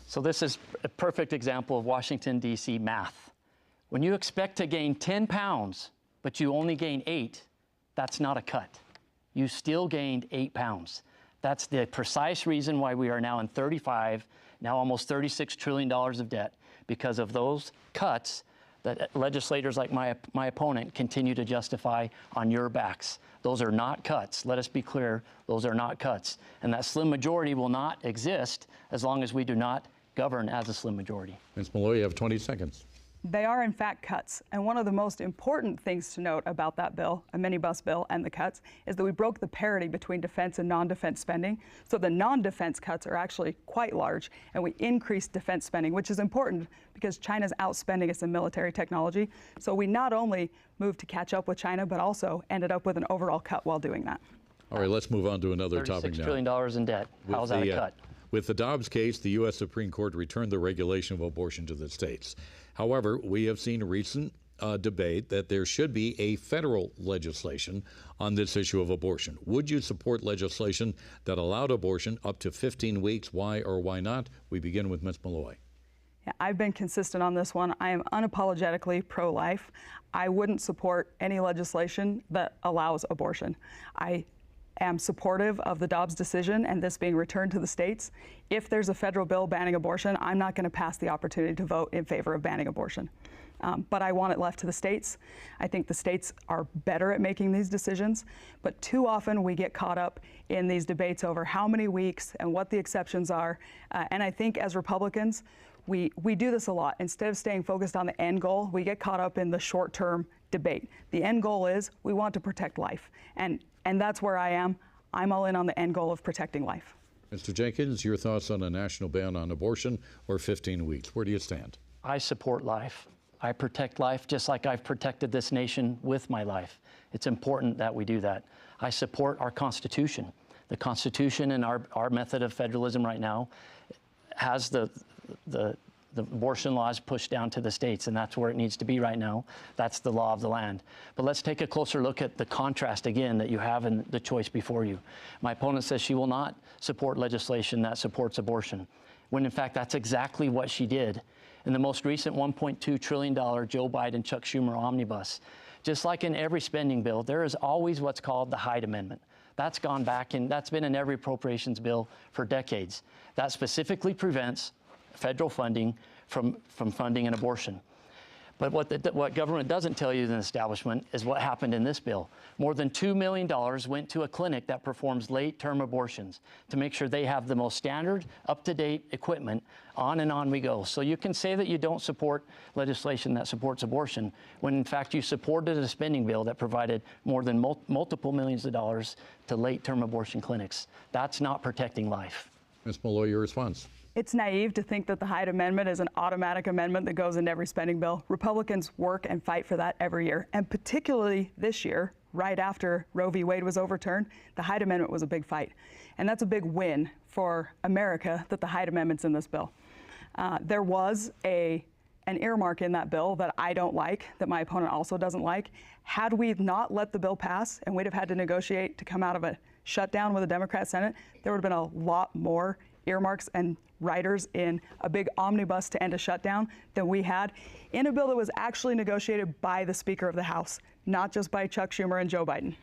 So this is a perfect example of Washington, D.C. math. When you expect to gain 10 pounds, but you only gain 8, that's not a cut. You still gained 8 pounds. That's the precise reason why we are now in 35, now almost $36 trillion of debt, because of those cuts that legislators like my opponent continue to justify on your backs. Those are not cuts. Let us be clear, those are not cuts. And that slim majority will not exist as long as we do not govern as a slim majority. Ms. Maloy, you have 20 seconds. They are in fact cuts, and one of the most important things to note about that bill, a minibus bill and the cuts, is that we broke the parity between defense and non-defense spending. So the non-defense cuts are actually quite large, and we increased defense spending, which is important because China's outspending us in military technology. So we not only moved to catch up with China, but also ended up with an overall cut while doing that. All right, let's move on to another topic now. $36 trillion in debt. How's that a cut? With the Dobbs case, the U.S. Supreme Court returned the regulation of abortion to the states. However, we have seen recent debate that there should be a federal legislation on this issue of abortion. Would you support legislation that allowed abortion up to 15 weeks? Why or why not? We begin with Ms. Maloy. Yeah, I've been consistent on this one. I am unapologetically pro-life. I wouldn't support any legislation that allows abortion. I am supportive of the Dobbs decision and this being returned to the states. If there's a federal bill banning abortion, I'm not going to pass the opportunity to vote in favor of banning abortion. But I want it left to the states. I think the states are better at making these decisions, but too often we get caught up in these debates over how many weeks and what the exceptions are. And I think as Republicans, we do this a lot. Instead of staying focused on the end goal, we get caught up in the short-term debate. The end goal is we want to protect life. And that's where I am. I'm all in on the end goal of protecting life. Mr. Jenkins, your thoughts on a national ban on abortion or 15 weeks? Where do you stand? I support life. I protect life just like I've protected this nation with my life. It's important that we do that. I support our Constitution. The Constitution and our method of federalism right now has the abortion laws pushed down to the states, and that's where it needs to be right now. That's the law of the land. But let's take a closer look at the contrast again that you have in the choice before you. My opponent says she will not support legislation that supports abortion, when in fact that's exactly what she did in the most recent $1.2 trillion Joe Biden-Chuck Schumer omnibus. Just like in every spending bill, there is always what's called the Hyde Amendment. That's gone back, and that's been in every appropriations bill for decades. That specifically prevents federal funding from funding an abortion. But what government doesn't tell you in the establishment is what happened in this bill. More than $2 million went to a clinic that performs late-term abortions to make sure they have the most standard, up-to-date equipment. On and on we go. So you can say that you don't support legislation that supports abortion when in fact you supported a spending bill that provided more than multiple millions of dollars to late-term abortion clinics. That's not protecting life. Ms. Maloy, your response. It's naive to think that the Hyde Amendment is an automatic amendment that goes into every spending bill. Republicans work and fight for that every year, and particularly this year, right after Roe v. Wade was overturned, the Hyde Amendment was a big fight. And that's a big win for America that the Hyde Amendment's in this bill. There was an earmark in that bill that I don't like, that my opponent also doesn't like. Had we not let the bill pass and we'd have had to negotiate to come out of a shutdown with the Democrat Senate, there would have been a lot more earmarks and riders in a big omnibus to end a shutdown than we had in a bill that was actually negotiated by the Speaker of the House, not just by Chuck Schumer and Joe Biden.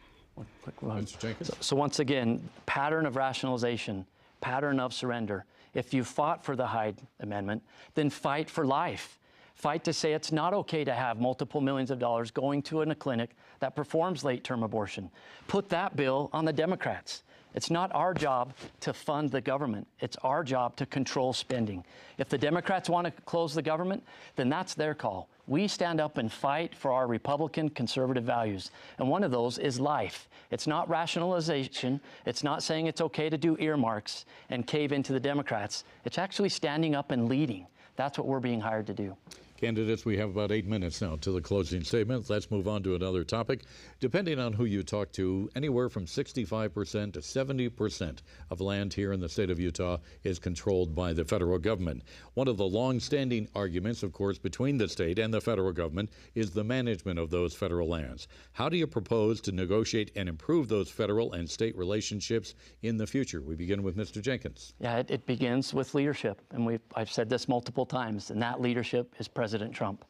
Mr. Jenkins. So once again, pattern of rationalization, pattern of surrender. If you fought for the Hyde Amendment, then fight for life. Fight to say it's not okay to have multiple millions of dollars going to a clinic that performs late-term abortion. Put that bill on the Democrats. It's not our job to fund the government. It's our job to control spending. If the Democrats want to close the government, then that's their call. We stand up and fight for our Republican conservative values. And one of those is life. It's not rationalization. It's not saying it's okay to do earmarks and cave into the Democrats. It's actually standing up and leading. That's what we're being hired to do. Candidates, we have about 8 minutes now to the closing statement. Let's move on to another topic. Depending on who you talk to, anywhere from 65% to 70% of land here in the state of Utah is controlled by the federal government. One of the long-standing arguments, of course, between the state and the federal government is the management of those federal lands. How do you propose to negotiate and improve those federal and state relationships in the future? We begin with Mr. Jenkins. Yeah, it begins with leadership, and I've said this multiple times, and that leadership is President Trump.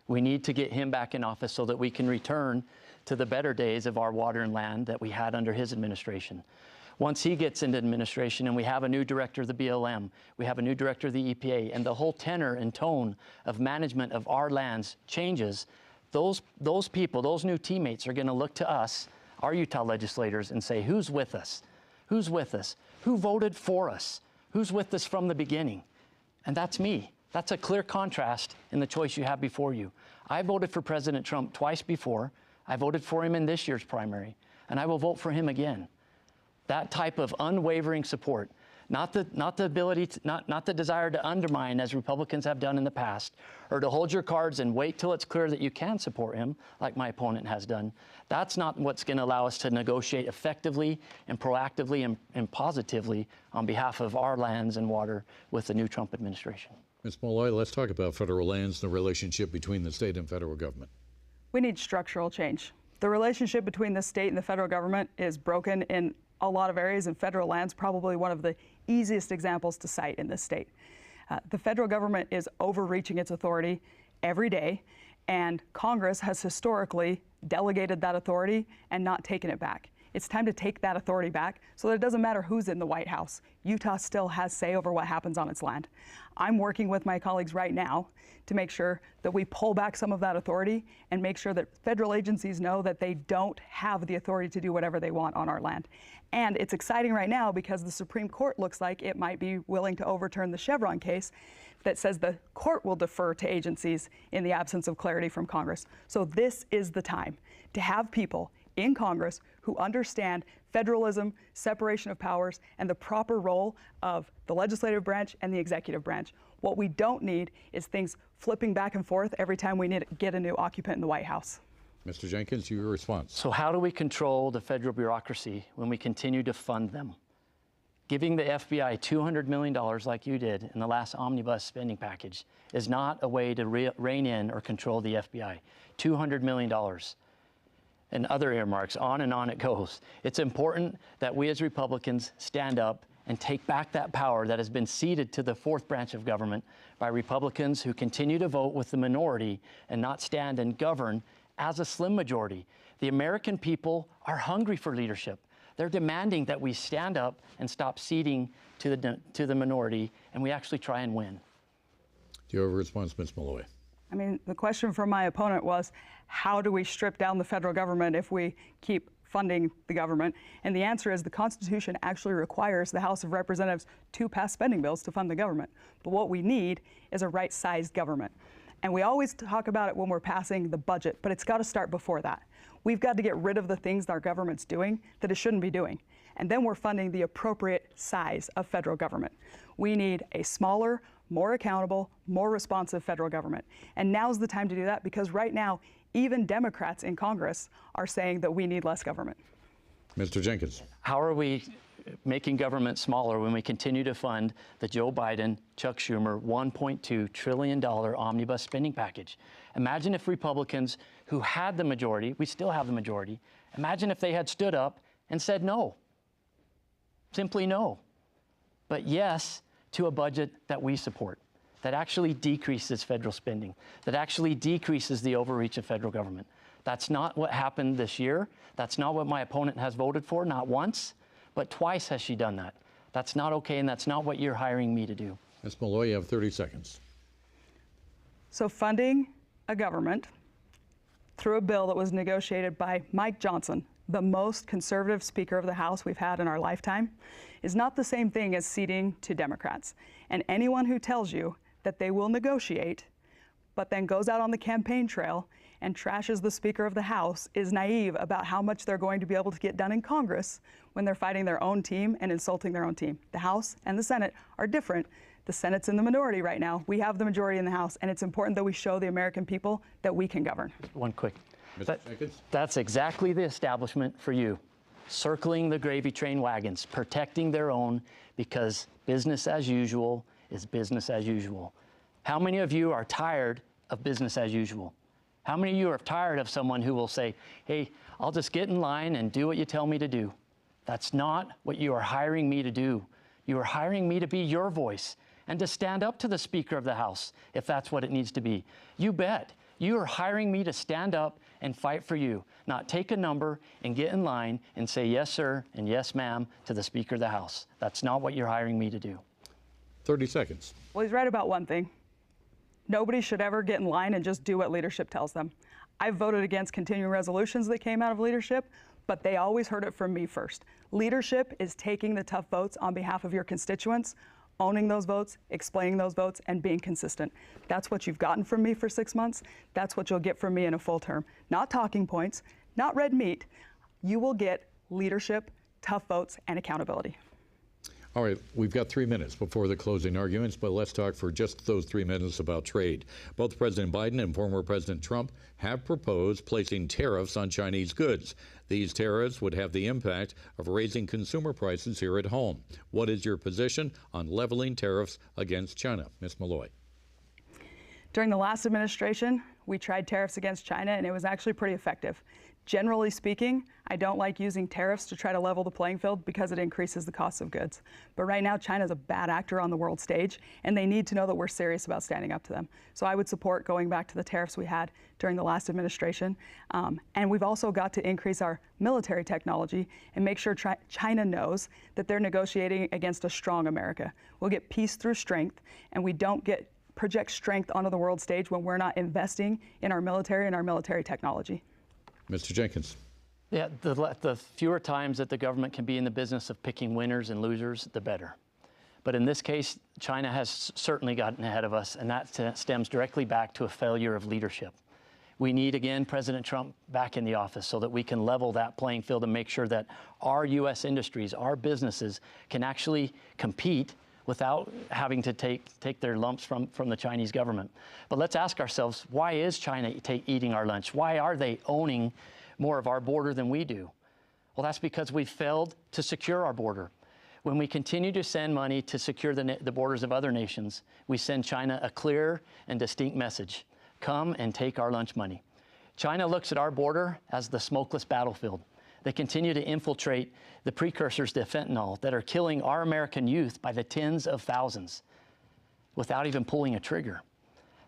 We need to get him back in office so that we can return to the better days of our water and land that we had under his administration. Once he gets into administration and we have a new director of the BLM, we have a new director of the EPA, and the whole tenor and tone of management of our lands changes, those people, those new teammates are going to look to us, our Utah legislators, and say, who's with us? Who's with us? Who voted for us? Who's with us from the beginning? And that's me. That's a clear contrast in the choice you have before you. I voted for President Trump twice before. I voted for him in this year's primary, and I will vote for him again. That type of unwavering support, not the ability to, not the desire to undermine as Republicans have done in the past, or to hold your cards and wait till it's clear that you can support him, like my opponent has done. That's not what's going to allow us to negotiate effectively and proactively and positively on behalf of our lands and water with the new Trump administration. Ms. Maloy, let's talk about federal lands and the relationship between the state and federal government. We need structural change. The relationship between the state and the federal government is broken in a lot of areas, and federal land's probably one of the easiest examples to cite in this state. The federal government is overreaching its authority every day, and Congress has historically delegated that authority and not taken it back. It's time to take that authority back so that it doesn't matter who's in the White House. Utah still has say over what happens on its land. I'm working with my colleagues right now to make sure that we pull back some of that authority and make sure that federal agencies know that they don't have the authority to do whatever they want on our land. And it's exciting right now because the Supreme Court looks like it might be willing to overturn the Chevron case that says the court will defer to agencies in the absence of clarity from Congress. So this is the time to have people in Congress who understand federalism, separation of powers, and the proper role of the legislative branch and the executive branch. What we don't need is things flipping back and forth every time we get a new occupant in the White House. Mr. Jenkins, your response. So how do we control the federal bureaucracy when we continue to fund them? Giving the FBI $200 million like you did in the last omnibus spending package is not a way to rein in or control the FBI. $200 million and other earmarks, on and on it goes. It's important that we as Republicans stand up and take back that power that has been ceded to the fourth branch of government by Republicans who continue to vote with the minority and not stand and govern as a slim majority. The American people are hungry for leadership. They're demanding that we stand up and stop ceding to the minority, and we actually try and win. Do you have a response, Ms. Maloy? I mean, the question from my opponent was, how do we strip down the federal government if we keep funding the government? And the answer is the Constitution actually requires the House of Representatives to pass spending bills to fund the government. But what we need is a right-sized government. And we always talk about it when we're passing the budget, but it's got to start before that. We've got to get rid of the things that our government's doing that it shouldn't be doing. And then we're funding the appropriate size of federal government. We need a smaller, more accountable, more responsive federal government. And now's the time to do that, because right now, even Democrats in Congress are saying that we need less government. Mr. Jenkins. How are we making government smaller when we continue to fund the Joe Biden, Chuck Schumer $1.2 trillion omnibus spending package? Imagine if Republicans who had the majority, we still have the majority, imagine if they had stood up and said no. Simply no. But yes to a budget that we support, that actually decreases federal spending, that actually decreases the overreach of federal government. That's not what happened this year. That's not what my opponent has voted for, not once, but twice has she done that. That's not okay, and that's not what you're hiring me to do. Ms. Maloy, you have 30 seconds. So funding a government through a bill that was negotiated by Mike Johnson, the most conservative Speaker of the House we've had in our lifetime, is not the same thing as ceding to Democrats. And anyone who tells you that they will negotiate, but then goes out on the campaign trail and trashes the Speaker of the House is naive about how much they're going to be able to get done in Congress when they're fighting their own team and insulting their own team. The House and the Senate are different. The Senate's in the minority right now. We have the majority in the House, and it's important that we show the American people that we can govern. One quick. Mr. Jenkins? That's exactly the establishment for you. Circling the gravy train wagons, protecting their own, because business as usual is business as usual. How many of you are tired of business as usual? How many of you are tired of someone who will say, hey, I'll just get in line and do what you tell me to do? That's not what you are hiring me to do. You are hiring me to be your voice and to stand up to the Speaker of the House if that's what it needs to be. You bet. You are hiring me to stand up and fight for you, not take a number and get in line and say yes, sir, and yes, ma'am, to the Speaker of the House. That's not what you're hiring me to do. 30 seconds. Well, he's right about one thing. Nobody should ever get in line and just do what leadership tells them. I've voted against continuing resolutions that came out of leadership, but they always heard it from me first. Leadership is taking the tough votes on behalf of your constituents, owning those votes, explaining those votes, and being consistent. That's what you've gotten from me for 6 months. That's what you'll get from me in a full term. Not talking points, not red meat. You will get leadership, tough votes, and accountability. All right, we've got 3 minutes before the closing arguments, but let's talk for just those 3 minutes about trade. Both President Biden and former President Trump have proposed placing tariffs on Chinese goods. These tariffs would have the impact of raising consumer prices here at home. What is your position on leveling tariffs against China? Ms. Maloy. During the last administration, we tried tariffs against China, and it was actually pretty effective. Generally speaking, I don't like using tariffs to try to level the playing field because it increases the cost of goods. But right now, China's a bad actor on the world stage, and they need to know that we're serious about standing up to them. So I would support going back to the tariffs we had during the last administration. And we've also got to increase our military technology and make sure China knows that they're negotiating against a strong America. We'll get peace through strength, and we don't project strength onto the world stage when we're not investing in our military and our military technology. Mr. Jenkins. Yeah, the fewer times that the government can be in the business of picking winners and losers, the better. But in this case, China has certainly gotten ahead of us, and that stems directly back to a failure of leadership. We need, again, President Trump back in the office so that we can level that playing field and make sure that our U.S. industries, our businesses can actually compete without having to take their lumps from the Chinese government. But let's ask ourselves, why is China eating our lunch? Why are they owning more of our border than we do? Well, that's because we failed to secure our border. When we continue to send money to secure the borders of other nations, we send China a clear and distinct message. Come and take our lunch money. China looks at our border as the smokeless battlefield. They continue to infiltrate the precursors to fentanyl that are killing our American youth by the tens of thousands without even pulling a trigger.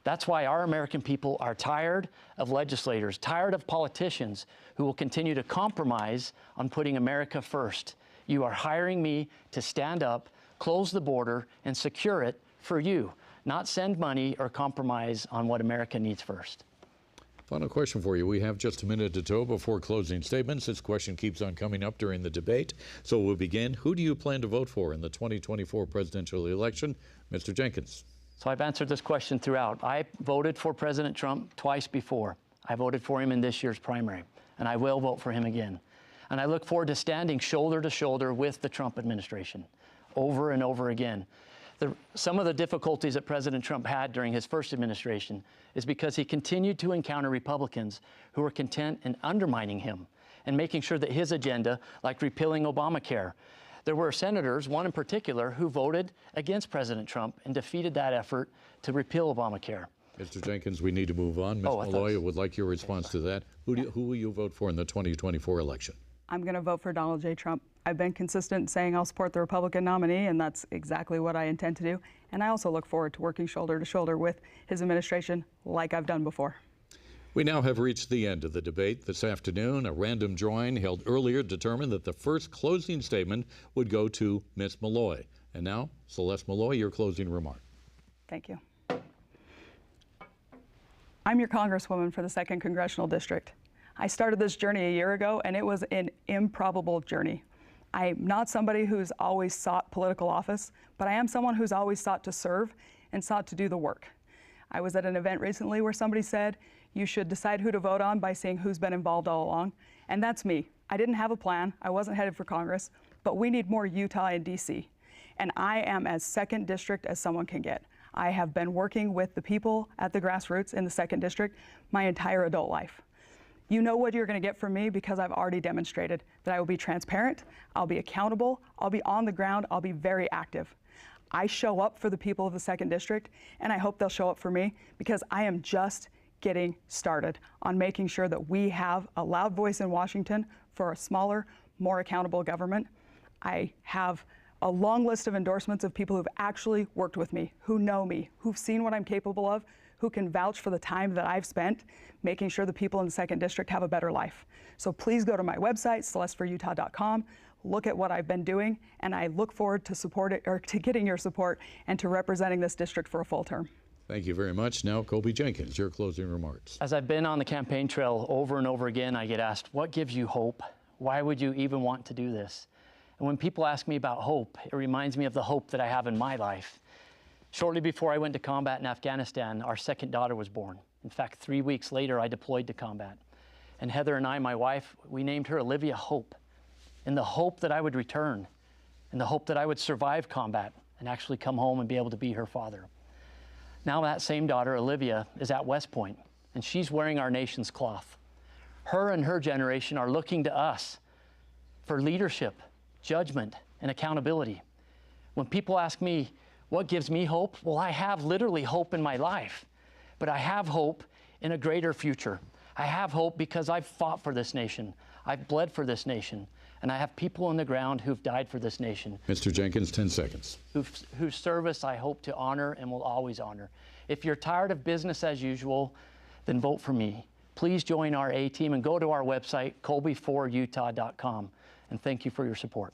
That's why our American people are tired of legislators, tired of politicians who will continue to compromise on putting America first. You are hiring me to stand up, close the border, and secure it for you, not send money or compromise on what America needs first. Final question for you. We have just a minute or two before closing statements. This question keeps on coming up during the debate. So we'll begin. Who do you plan to vote for in the 2024 presidential election? Mr. Jenkins. So I've answered this question throughout. I voted for President Trump twice before. I voted for him in this year's primary, and I will vote for him again. And I look forward to standing shoulder to shoulder with the Trump administration over and over again. Some of the difficulties that President Trump had during his first administration is because he continued to encounter Republicans who were content in undermining him and making sure that his agenda, like repealing Obamacare, there were senators, one in particular, who voted against President Trump and defeated that effort to repeal Obamacare. Mr. Jenkins, we need to move on. Ms. Maloy, I would like your response to that. Who will you vote for in the 2024 election? I'm going to vote for Donald J. Trump. I've been consistent saying I'll support the Republican nominee, and that's exactly what I intend to do. And I also look forward to working shoulder to shoulder with his administration like I've done before. We now have reached the end of the debate this afternoon. A random drawing held earlier determined that the first closing statement would go to Ms. Maloy. And now, Celeste Maloy, your closing remark. Thank you. I'm your Congresswoman for the 2nd Congressional District. I started this journey a year ago, and it was an improbable journey. I'm not somebody who's always sought political office, but I am someone who's always sought to serve and sought to do the work. I was at an event recently where somebody said, you should decide who to vote on by seeing who's been involved all along, and that's me. I didn't have a plan, I wasn't headed for Congress, but we need more Utah and DC. And I am as 2nd District as someone can get. I have been working with the people at the grassroots in the 2nd District my entire adult life. You know what you're going to get from me because I've already demonstrated that I will be transparent, I'll be accountable, I'll be on the ground, I'll be very active. I show up for the people of the 2nd District, and I hope they'll show up for me because I am just getting started on making sure that we have a loud voice in Washington for a smaller, more accountable government. I have a long list of endorsements of people who've actually worked with me, who know me, who've seen what I'm capable of, who can vouch for the time that I've spent making sure the people in the 2nd District have a better life. So please go to my website, celesteforutah.com, look at what I've been doing, and I look forward to getting your support and to representing this district for a full term. Thank you very much. Now, Colby Jenkins, your closing remarks. As I've been on the campaign trail over and over again, I get asked, what gives you hope? Why would you even want to do this? And when people ask me about hope, it reminds me of the hope that I have in my life. Shortly before I went to combat in Afghanistan, our 2nd daughter was born. In fact, 3 weeks later, I deployed to combat. And Heather and I, my wife, we named her Olivia Hope, in the hope that I would return, in the hope that I would survive combat and actually come home and be able to be her father. Now that same daughter, Olivia, is at West Point, and she's wearing our nation's cloth. Her and her generation are looking to us for leadership, judgment, and accountability. When people ask me, what gives me hope? Well, I have literally hope in my life, but I have hope in a greater future. I have hope because I've fought for this nation. I've bled for this nation. And I have people on the ground who've died for this nation. Mr. Jenkins, 10 seconds. Whose service I hope to honor and will always honor. If you're tired of business as usual, then vote for me. Please join our A-team and go to our website, colby4utah.com. And thank you for your support.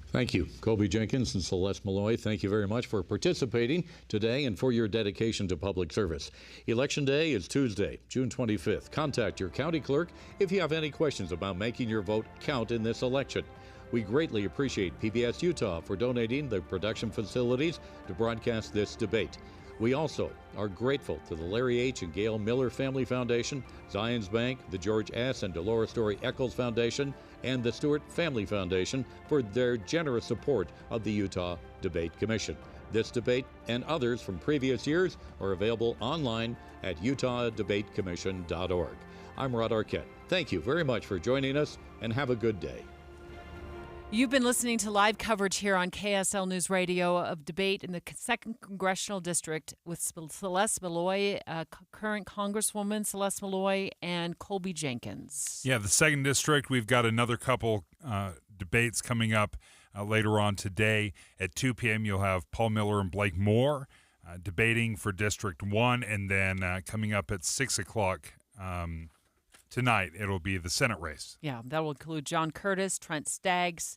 Thank you. Colby Jenkins and Celeste Maloy, thank you very much for participating today and for your dedication to public service. Election Day is Tuesday, June 25th. Contact your county clerk if you have any questions about making your vote count in this election. We greatly appreciate PBS Utah for donating the production facilities to broadcast this debate. We also are grateful to the Larry H. and Gail Miller Family Foundation, Zions Bank, the George S. and Dolores Story Eccles Foundation, and the Stewart Family Foundation for their generous support of the Utah Debate Commission. This debate and others from previous years are available online at utahdebatecommission.org. I'm Rod Arquette. Thank you very much for joining us, and have a good day. You've been listening to live coverage here on KSL News Radio of debate in the 2nd Congressional District with Celeste Maloy, current Congresswoman Celeste Maloy, and Colby Jenkins. Yeah, the 2nd District, we've got another couple debates coming up later on today. At 2 p.m., you'll have Paul Miller and Blake Moore debating for District 1, and then coming up at 6 o'clock tonight, it'll be the Senate race. Yeah, that will include John Curtis, Trent Staggs,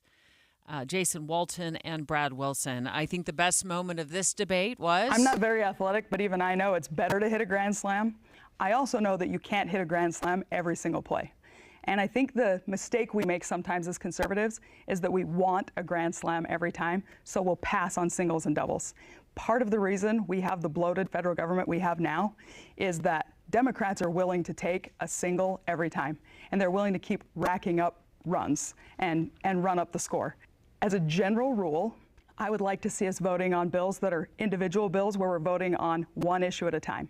Jason Walton, and Brad Wilson. I think the best moment of this debate was... I'm not very athletic, but even I know it's better to hit a grand slam. I also know that you can't hit a grand slam every single play. And I think the mistake we make sometimes as conservatives is that we want a grand slam every time, so we'll pass on singles and doubles. Part of the reason we have the bloated federal government we have now is that Democrats are willing to take a single every time, and they're willing to keep racking up runs and run up the score. As a general rule, I would like to see us voting on bills that are individual bills where we're voting on one issue at a time.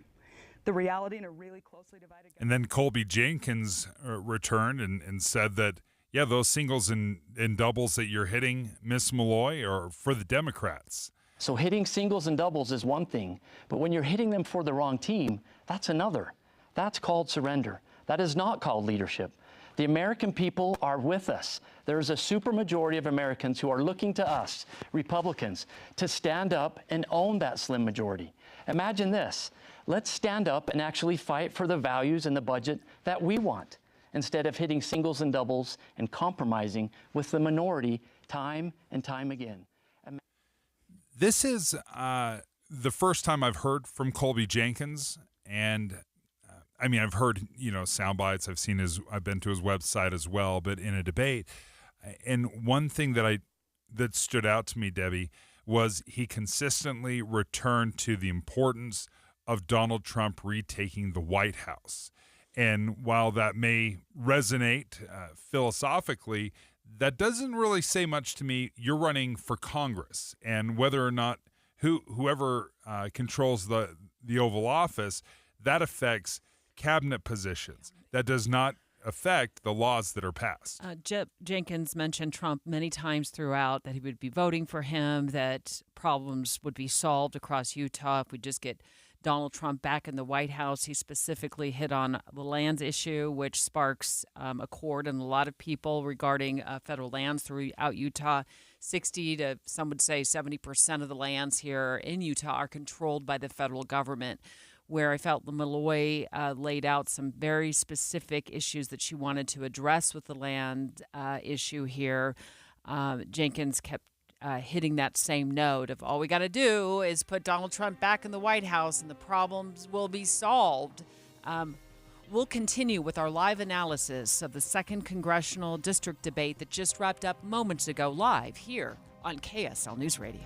The reality in a really closely divided... And then Colby Jenkins returned and said that, yeah, those singles and doubles that you're hitting, Miss Maloy, are for the Democrats. So hitting singles and doubles is one thing, but when you're hitting them for the wrong team, that's another. That's called surrender. That is not called leadership. The American people are with us. There is a supermajority of Americans who are looking to us, Republicans, to stand up and own that slim majority. Imagine this. Let's stand up and actually fight for the values and the budget that we want, instead of hitting singles and doubles and compromising with the minority time and time again. This is the first time I've heard from Colby Jenkins, and I mean, I've heard, sound bites. I've been to his website as well, but in a debate. And one thing that stood out to me, Debbie, was he consistently returned to the importance of Donald Trump retaking the White House. And while that may resonate philosophically, that doesn't really say much to me. You're running for Congress, and whether or not whoever controls the Oval Office, that affects cabinet positions. That does not affect the laws that are passed. Jenkins mentioned Trump many times throughout, that he would be voting for him, that problems would be solved across Utah if we just get Donald Trump back in the White House. He specifically hit on the lands issue, which sparks a chord in a lot of people regarding federal lands throughout Utah. 60 to some would say 70% of the lands here in Utah are controlled by the federal government, where I felt Maloy laid out some very specific issues that she wanted to address with the land issue here. Jenkins kept hitting that same note of all we got to do is put Donald Trump back in the White House and the problems will be solved. We'll continue with our live analysis of the 2nd Congressional District debate that just wrapped up moments ago live here on KSL News Radio.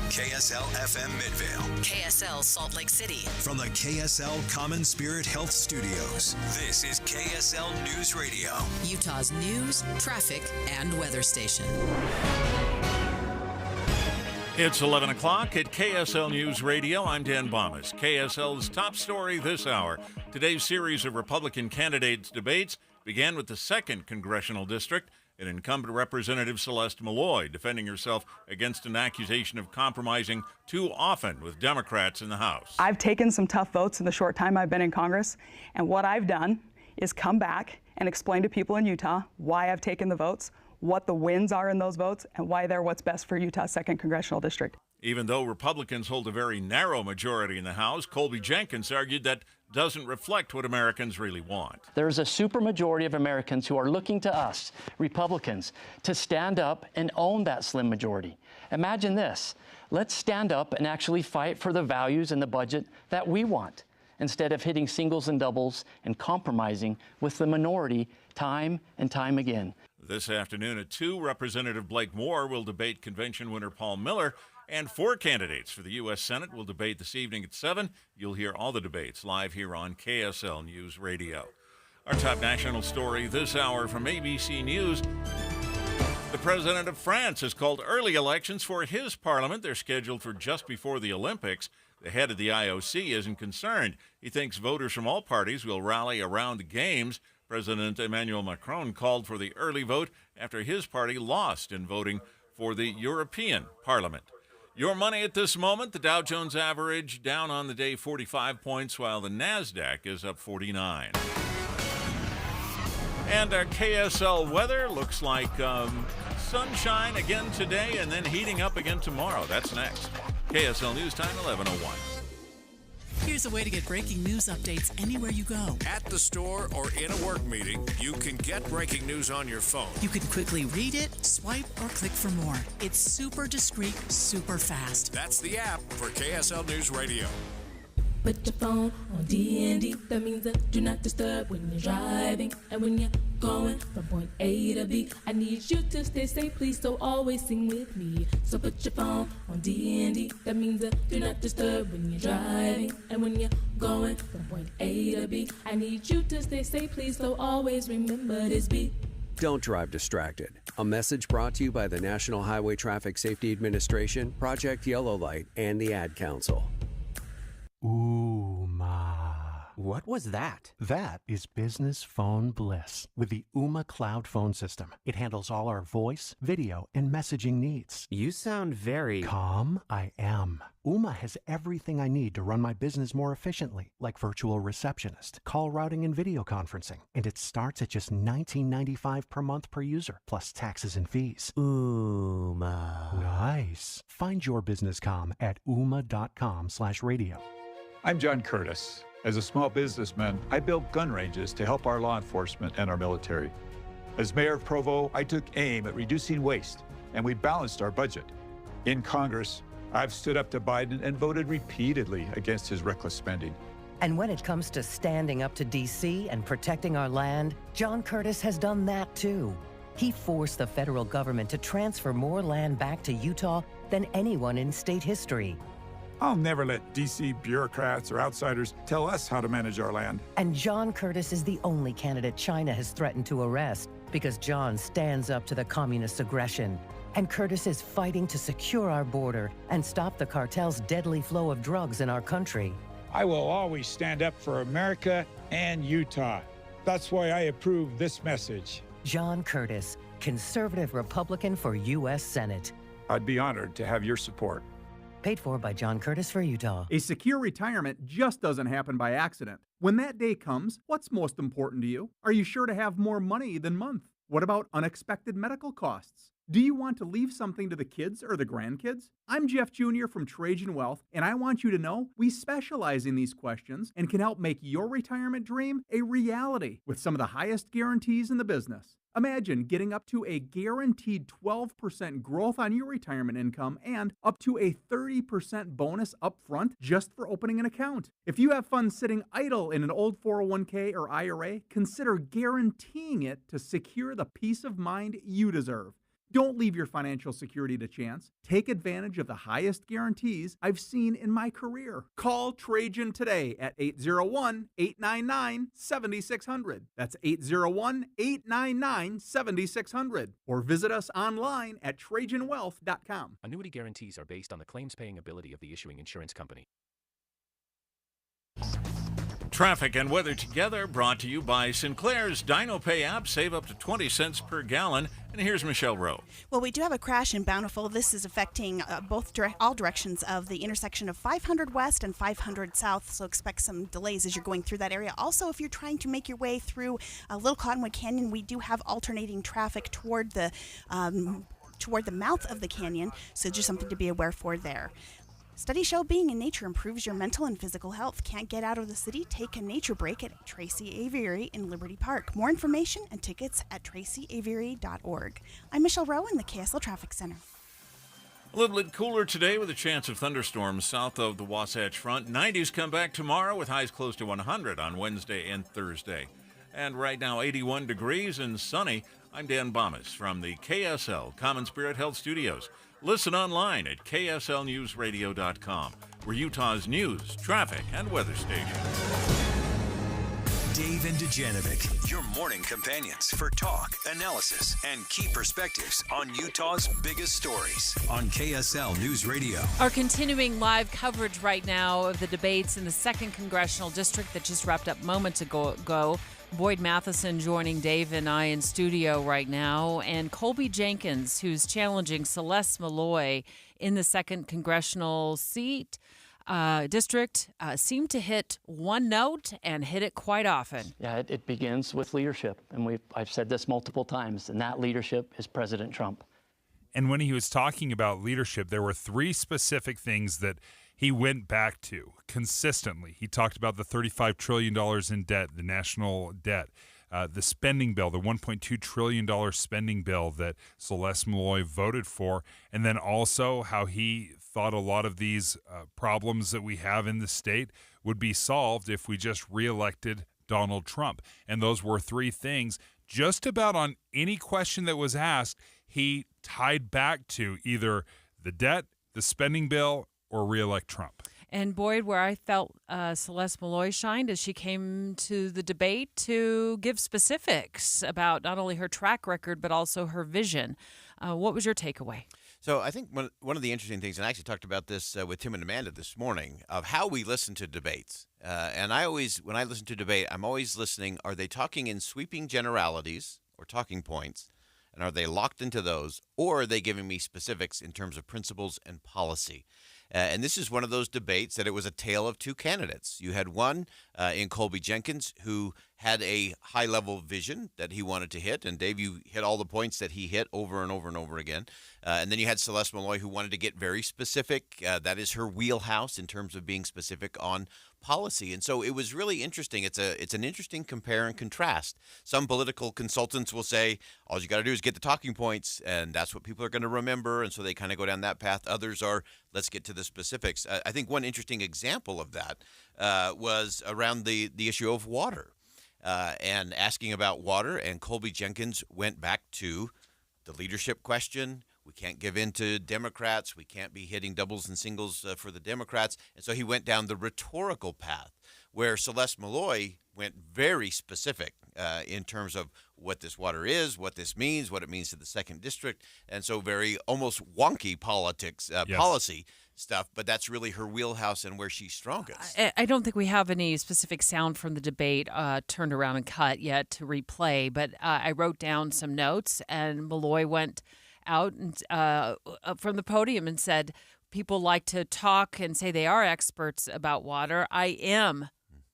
KSL FM Midvale. KSL Salt Lake City. From the KSL Common Spirit Health Studios, this is KSL News Radio. Utah's news, traffic, and weather station. It's 11 o'clock at KSL News Radio. I'm Dan Bomas. KSL's top story this hour. Today's series of Republican candidates debates began with the 2nd Congressional District. and incumbent Representative Celeste Maloy, defending herself against an accusation of compromising too often with Democrats in the House. I've taken some tough votes in the short time I've been in Congress, and what I've done is come back and explain to people in Utah why I've taken the votes, what the wins are in those votes, and why they're what's best for Utah's 2nd Congressional District. Even though Republicans hold a very narrow majority in the House, Colby Jenkins argued that doesn't reflect what Americans really want. There's a supermajority of Americans who are looking to us, Republicans, to stand up and own that slim majority. Imagine this. Let's stand up and actually fight for the values and the budget that we want, instead of hitting singles and doubles and compromising with the minority time and time again. This afternoon at 2, Representative Blake Moore will debate convention winner Paul Miller, and 4 candidates for the U.S. Senate will debate this evening at 7. You'll hear all the debates live here on KSL News Radio. Our top national story this hour from ABC News. The president of France has called early elections for his parliament. They're scheduled for just before the Olympics. The head of the IOC isn't concerned. He thinks voters from all parties will rally around the games. President Emmanuel Macron called for the early vote after his party lost in voting for the European Parliament. Your money at this moment, the Dow Jones average down on the day 45 points, while the NASDAQ is up 49. And our KSL weather looks like sunshine again today and then heating up again tomorrow. That's next. KSL News Time, 11:01. Here's a way to get breaking news updates anywhere you go. At the store or in a work meeting, you can get breaking news on your phone. You can quickly read it, swipe, or click for more. It's super discreet, super fast. That's the app for KSL News Radio. Put your phone on D&D. That means that do not disturb when you're driving. And when you're going from point A to B, I need you to stay safe, please, so always sing with me. So put your phone on D&D. That means that do not disturb when you're driving. And when you're going from point A to B, I need you to stay safe, please, so always remember this beat. Don't drive distracted. A message brought to you by the National Highway Traffic Safety Administration, Project Yellow Light, and the Ad Council. What was that? That is business phone bliss with the Ooma Cloud Phone System. It handles all our voice, video, and messaging needs. You sound very... Calm? I am. Ooma has everything I need to run my business more efficiently, like virtual receptionist, call routing, and video conferencing. And it starts at just $19.95 per month per user, plus taxes and fees. Ooma. Nice. Find your business calm at ooma.com/radio. I'm John Curtis. As a small businessman, I built gun ranges to help our law enforcement and our military. As mayor of Provo, I took aim at reducing waste, and we balanced our budget. In Congress, I've stood up to Biden and voted repeatedly against his reckless spending. And when it comes to standing up to D.C. and protecting our land, John Curtis has done that too. He forced the federal government to transfer more land back to Utah than anyone in state history. I'll never let D.C. bureaucrats or outsiders tell us how to manage our land. And John Curtis is the only candidate China has threatened to arrest because John stands up to the communist aggression. And Curtis is fighting to secure our border and stop the cartel's deadly flow of drugs in our country. I will always stand up for America and Utah. That's why I approve this message. John Curtis, conservative Republican for U.S. Senate. I'd be honored to have your support. Paid for by John Curtis for Utah. A secure retirement just doesn't happen by accident. When that day comes, what's most important to you? Are you sure to have more money than month? What about unexpected medical costs? Do you want to leave something to the kids or the grandkids? I'm Jeff Jr. from Trajan Wealth, and I want you to know we specialize in these questions and can help make your retirement dream a reality with some of the highest guarantees in the business. Imagine getting up to a guaranteed 12% growth on your retirement income and up to a 30% bonus up front just for opening an account. If you have funds sitting idle in an old 401k or IRA, consider guaranteeing it to secure the peace of mind you deserve. Don't leave your financial security to chance. Take advantage of the highest guarantees I've seen in my career. Call Trajan today at 801-899-7600. That's 801-899-7600. Or visit us online at TrajanWealth.com. Annuity guarantees are based on the claims-paying ability of the issuing insurance company. Traffic and weather together brought to you by Sinclair's DinoPay app. Save up to 20 cents per gallon And here's Michelle Rowe. Well, we do have a crash in Bountiful. This is affecting all directions of the intersection of 500 West and 500 South, so expect some delays as you're going through that area. Also, if you're trying to make your way through Little Cottonwood Canyon, we do have alternating traffic toward the mouth of the canyon, so just something to be aware for there. Studies show being in nature improves your mental and physical health. Can't get out of the city? Take a nature break at Tracy Aviary in Liberty Park. More information and tickets at tracyaviary.org. I'm Michelle Rowe in the KSL Traffic Center. A little bit cooler today with a chance of thunderstorms south of the Wasatch Front. 90s come back tomorrow with highs close to 100 on Wednesday and Thursday. And right now, 81 degrees and sunny. I'm Dan Bomas from the KSL Common Spirit Health Studios. Listen online at kslnewsradio.com. We're Utah's news, traffic, and weather station. Dave and Dejanovic, your morning companions for talk, analysis, and key perspectives on Utah's biggest stories on KSL News Radio. Our continuing live coverage right now of the debates in the 2nd Congressional District that just wrapped up moments ago. Boyd Matheson joining Dave and I in studio right now, and Colby Jenkins, who's challenging Celeste Maloy in the 2nd Congressional District, seemed to hit one note and hit it quite often. Yeah, it begins with leadership, and I've said this multiple times, and that leadership is President Trump. And when he was talking about leadership, there were 3 specific things that he went back to consistently. He talked about the $35 trillion in debt, the national debt, the spending bill, the $1.2 trillion spending bill that Celeste Maloy voted for, and then also how he thought a lot of these problems that we have in the state would be solved if we just reelected Donald Trump. And those were 3 things. Just about on any question that was asked, he tied back to either the debt, the spending bill, or reelect Trump. And Boyd, where I felt Celeste Maloy shined as she came to the debate to give specifics about not only her track record, but also her vision. What was your takeaway? So I think one of the interesting things, and I actually talked about this with Tim and Amanda this morning, of how we listen to debates. And when I listen to debate, I'm always listening, are they talking in sweeping generalities or talking points? And are they locked into those? Or are they giving me specifics in terms of principles and policy? And this is one of those debates that it was a tale of 2 candidates. You had one in Colby Jenkins who had a high-level vision that he wanted to hit. And, Dave, you hit all the points that he hit over and over and over again. And then you had Celeste Maloy who wanted to get very specific. That is her wheelhouse in terms of being specific on policy. And so it was really interesting. It's an interesting compare and contrast. Some political consultants will say, all you got to do is get the talking points, and that's what people are going to remember. And so they kind of go down that path. Others are, let's get to the specifics. I think one interesting example of that was around the issue of water and asking about water. And Colby Jenkins went back to the leadership question. We can't give in to Democrats. We can't be hitting doubles and singles for the Democrats. And so he went down the rhetorical path, where Celeste Maloy went very specific in terms of what this water is, what this means, what it means to the 2nd District. And so very almost wonky politics, policy stuff. But that's really her wheelhouse and where she's strongest. I don't think we have any specific sound from the debate turned around and cut yet to replay. But I wrote down some notes, and Maloy went out and up from the podium and said, people like to talk and say they are experts about water. I am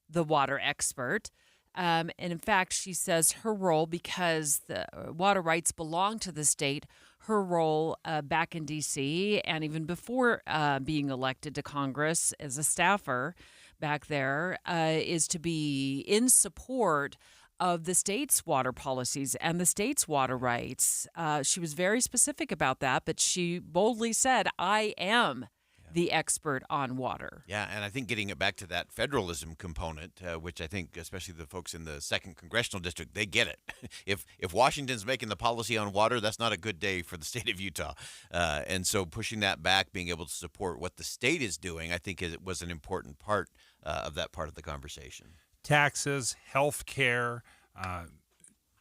the water expert. And in fact, she says her role, because the water rights belong to the state, her role back in D.C. and even before being elected to Congress as a staffer back there is to be in support of the state's water policies and the state's water rights. She was very specific about that, but she boldly said, I am the expert on water. Yeah, and I think getting it back to that federalism component, which I think especially the folks in the 2nd Congressional District, they get it. If Washington's making the policy on water, that's not a good day for the state of Utah. And so pushing that back, being able to support what the state is doing, I think it was an important part of that part of the conversation. Taxes, health care,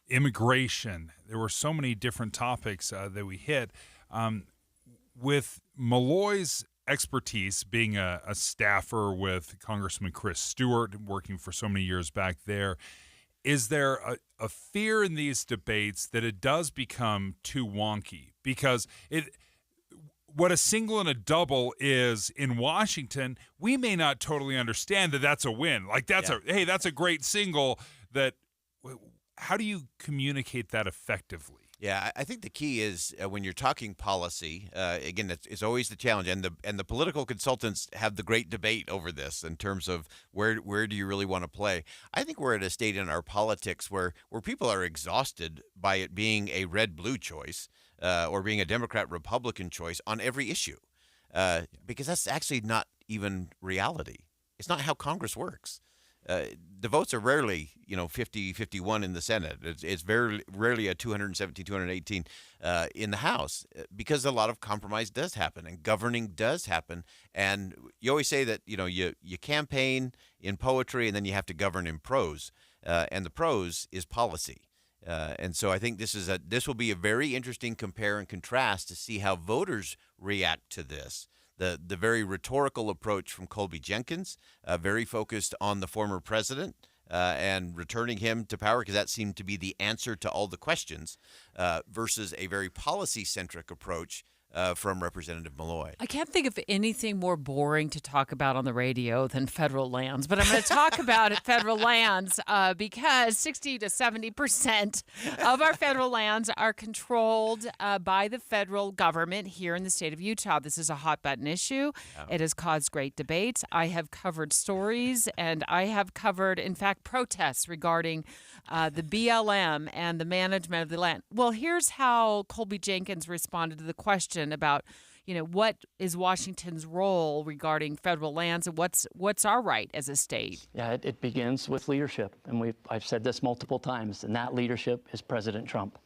immigration. There were so many different topics that we hit. With Maloy's expertise, being a staffer with Congressman Chris Stewart, working for so many years back there, is there a fear in these debates that it does become too wonky? Because what a single and a double is in Washington, we may not totally understand that that's a win. Like that's that's a great single. How do you communicate that effectively? Yeah, I think the key is when you're talking policy. Again, it's always the challenge, and the political consultants have the great debate over this in terms of where do you really want to play. I think we're at a state in our politics where people are exhausted by it being a red-blue choice or being a Democrat-Republican choice on every issue, because that's actually not even reality. It's not how Congress works. The votes are rarely, 50-51 in the Senate. It's very rarely a 217, 218 in the House, because a lot of compromise does happen and governing does happen. And you always say that, you campaign in poetry and then you have to govern in prose. And the prose is policy. And so I think this will be a very interesting compare and contrast to see how voters react to this. The very rhetorical approach from Colby Jenkins, very focused on the former president and returning him to power, because that seemed to be the answer to all the questions, versus a very policy-centric approach from Representative Maloy. I can't think of anything more boring to talk about on the radio than federal lands, but I'm going to talk about federal lands because 60 to 70% of our federal lands are controlled by the federal government here in the state of Utah. This is a hot button issue. It has caused great debates. I have covered stories, and I have covered, in fact, protests regarding the BLM and the management of the land. Well, here's how Colby Jenkins responded to the question about, what is Washington's role regarding federal lands and what's our right as a state? Yeah, it begins with leadership, and I've said this multiple times, and that leadership is President Trump.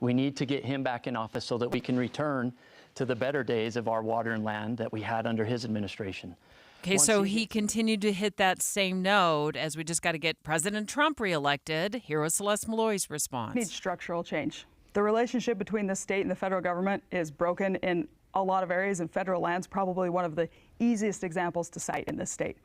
We need to get him back in office so that we can return to the better days of our water and land that we had under his administration. Okay, so he continued to hit that same note as we just got to get President Trump reelected. Here was Celeste Maloy's response. Needs structural change. The relationship between the state and the federal government is broken in a lot of areas, and federal land's probably one of the easiest examples to cite in this state.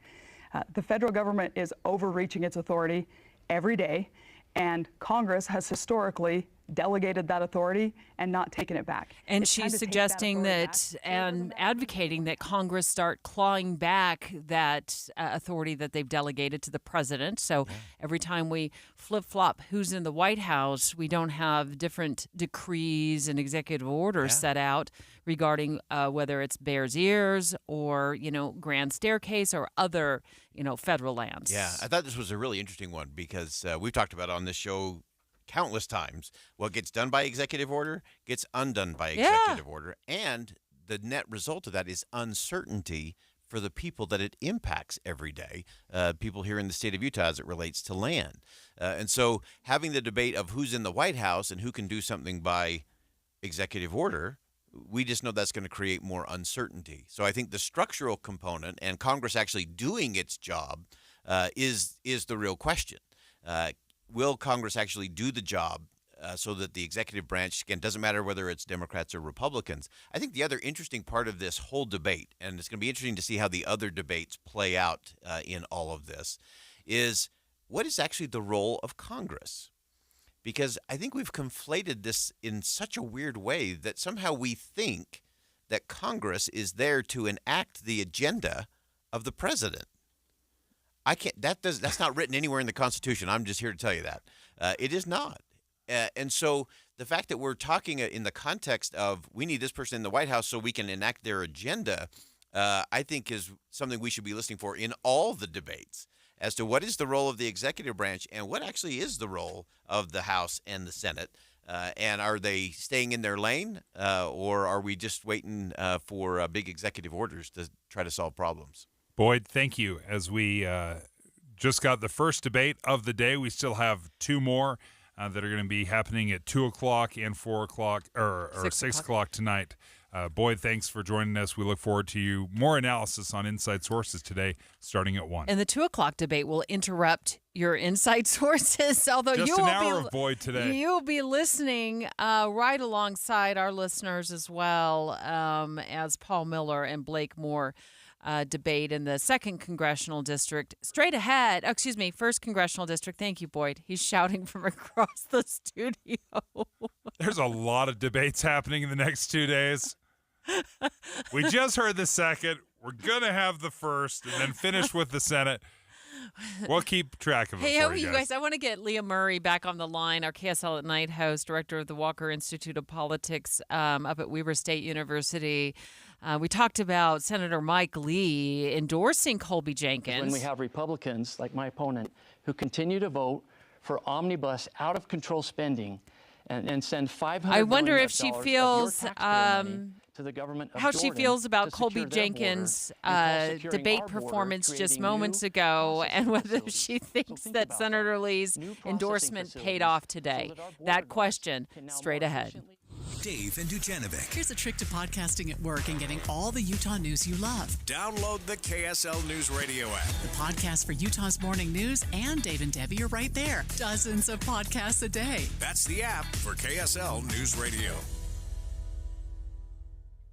The federal government is overreaching its authority every day, and Congress has historically delegated that authority and not taken it back. And she's suggesting that and advocating that Congress start clawing back that authority that they've delegated to the president. So every time we flip-flop who's in the White House, we don't have different decrees and executive orders set out regarding whether it's Bears Ears or, Grand Staircase or other, federal lands. Yeah, I thought this was a really interesting one because we've talked about on this show countless times. What gets done by executive order gets undone by executive order. And the net result of that is uncertainty for the people that it impacts every day, people here in the state of Utah as it relates to land. And so having the debate of who's in the White House and who can do something by executive order, we just know that's going to create more uncertainty. So I think the structural component and Congress actually doing its job is the real question. Will Congress actually do the job so that the executive branch, again, doesn't matter whether it's Democrats or Republicans? I think the other interesting part of this whole debate, and it's going to be interesting to see how the other debates play out in all of this, is what is actually the role of Congress? Because I think we've conflated this in such a weird way that somehow we think that Congress is there to enact the agenda of the president. I can't. That's not written anywhere in the Constitution. I'm just here to tell you that it is not. And so the fact that we're talking in the context of we need this person in the White House so we can enact their agenda, I think is something we should be listening for in all the debates as to what is the role of the executive branch and what actually is the role of the House and the Senate. And are they staying in their lane or are we just waiting for big executive orders to try to solve problems? Boyd, thank you. As we just got the first debate of the day, we still have two more that are going to be happening at 2 o'clock and 4 o'clock or 6 o'clock tonight. Boyd, thanks for joining us. We look forward to you. More analysis on Inside Sources today, starting at 1. And the 2 o'clock debate will interrupt your Inside Sources, although just an hour of Boyd today. You'll be listening right alongside our listeners as well as Paul Miller and Blake Moore debate in the 2nd Congressional District. Straight ahead, 1st Congressional District. Thank you, Boyd. He's shouting from across the studio. There's a lot of debates happening in the next 2 days. We just heard the 2nd. We're going to have the 1st and then finish with the Senate. We'll keep track of it. Hey, how for are you guys? I want to get Leah Murray back on the line, our KSL at Night host, director of the Walker Institute of Politics up at Weber State University. We talked about Senator Mike Lee endorsing Colby Jenkins. When we have Republicans, like my opponent, who continue to vote for omnibus, out-of-control spending and send $500 I wonder million if she of your feels taxpayer money to the government of how she Jordan feels about to Colby secure their Jenkins' border, and plus securing debate our border, performance just creating moments new ago, and whether facilities. she thinks think that about Senator Lee's endorsement paid off today. That question straight ahead. Dave and Dujanovic. Here's a trick to podcasting at work and getting all the Utah news you love. Download the KSL News Radio app. The podcast for Utah's morning news and Dave and Debbie are right there. Dozens of podcasts a day. That's the app for KSL News Radio.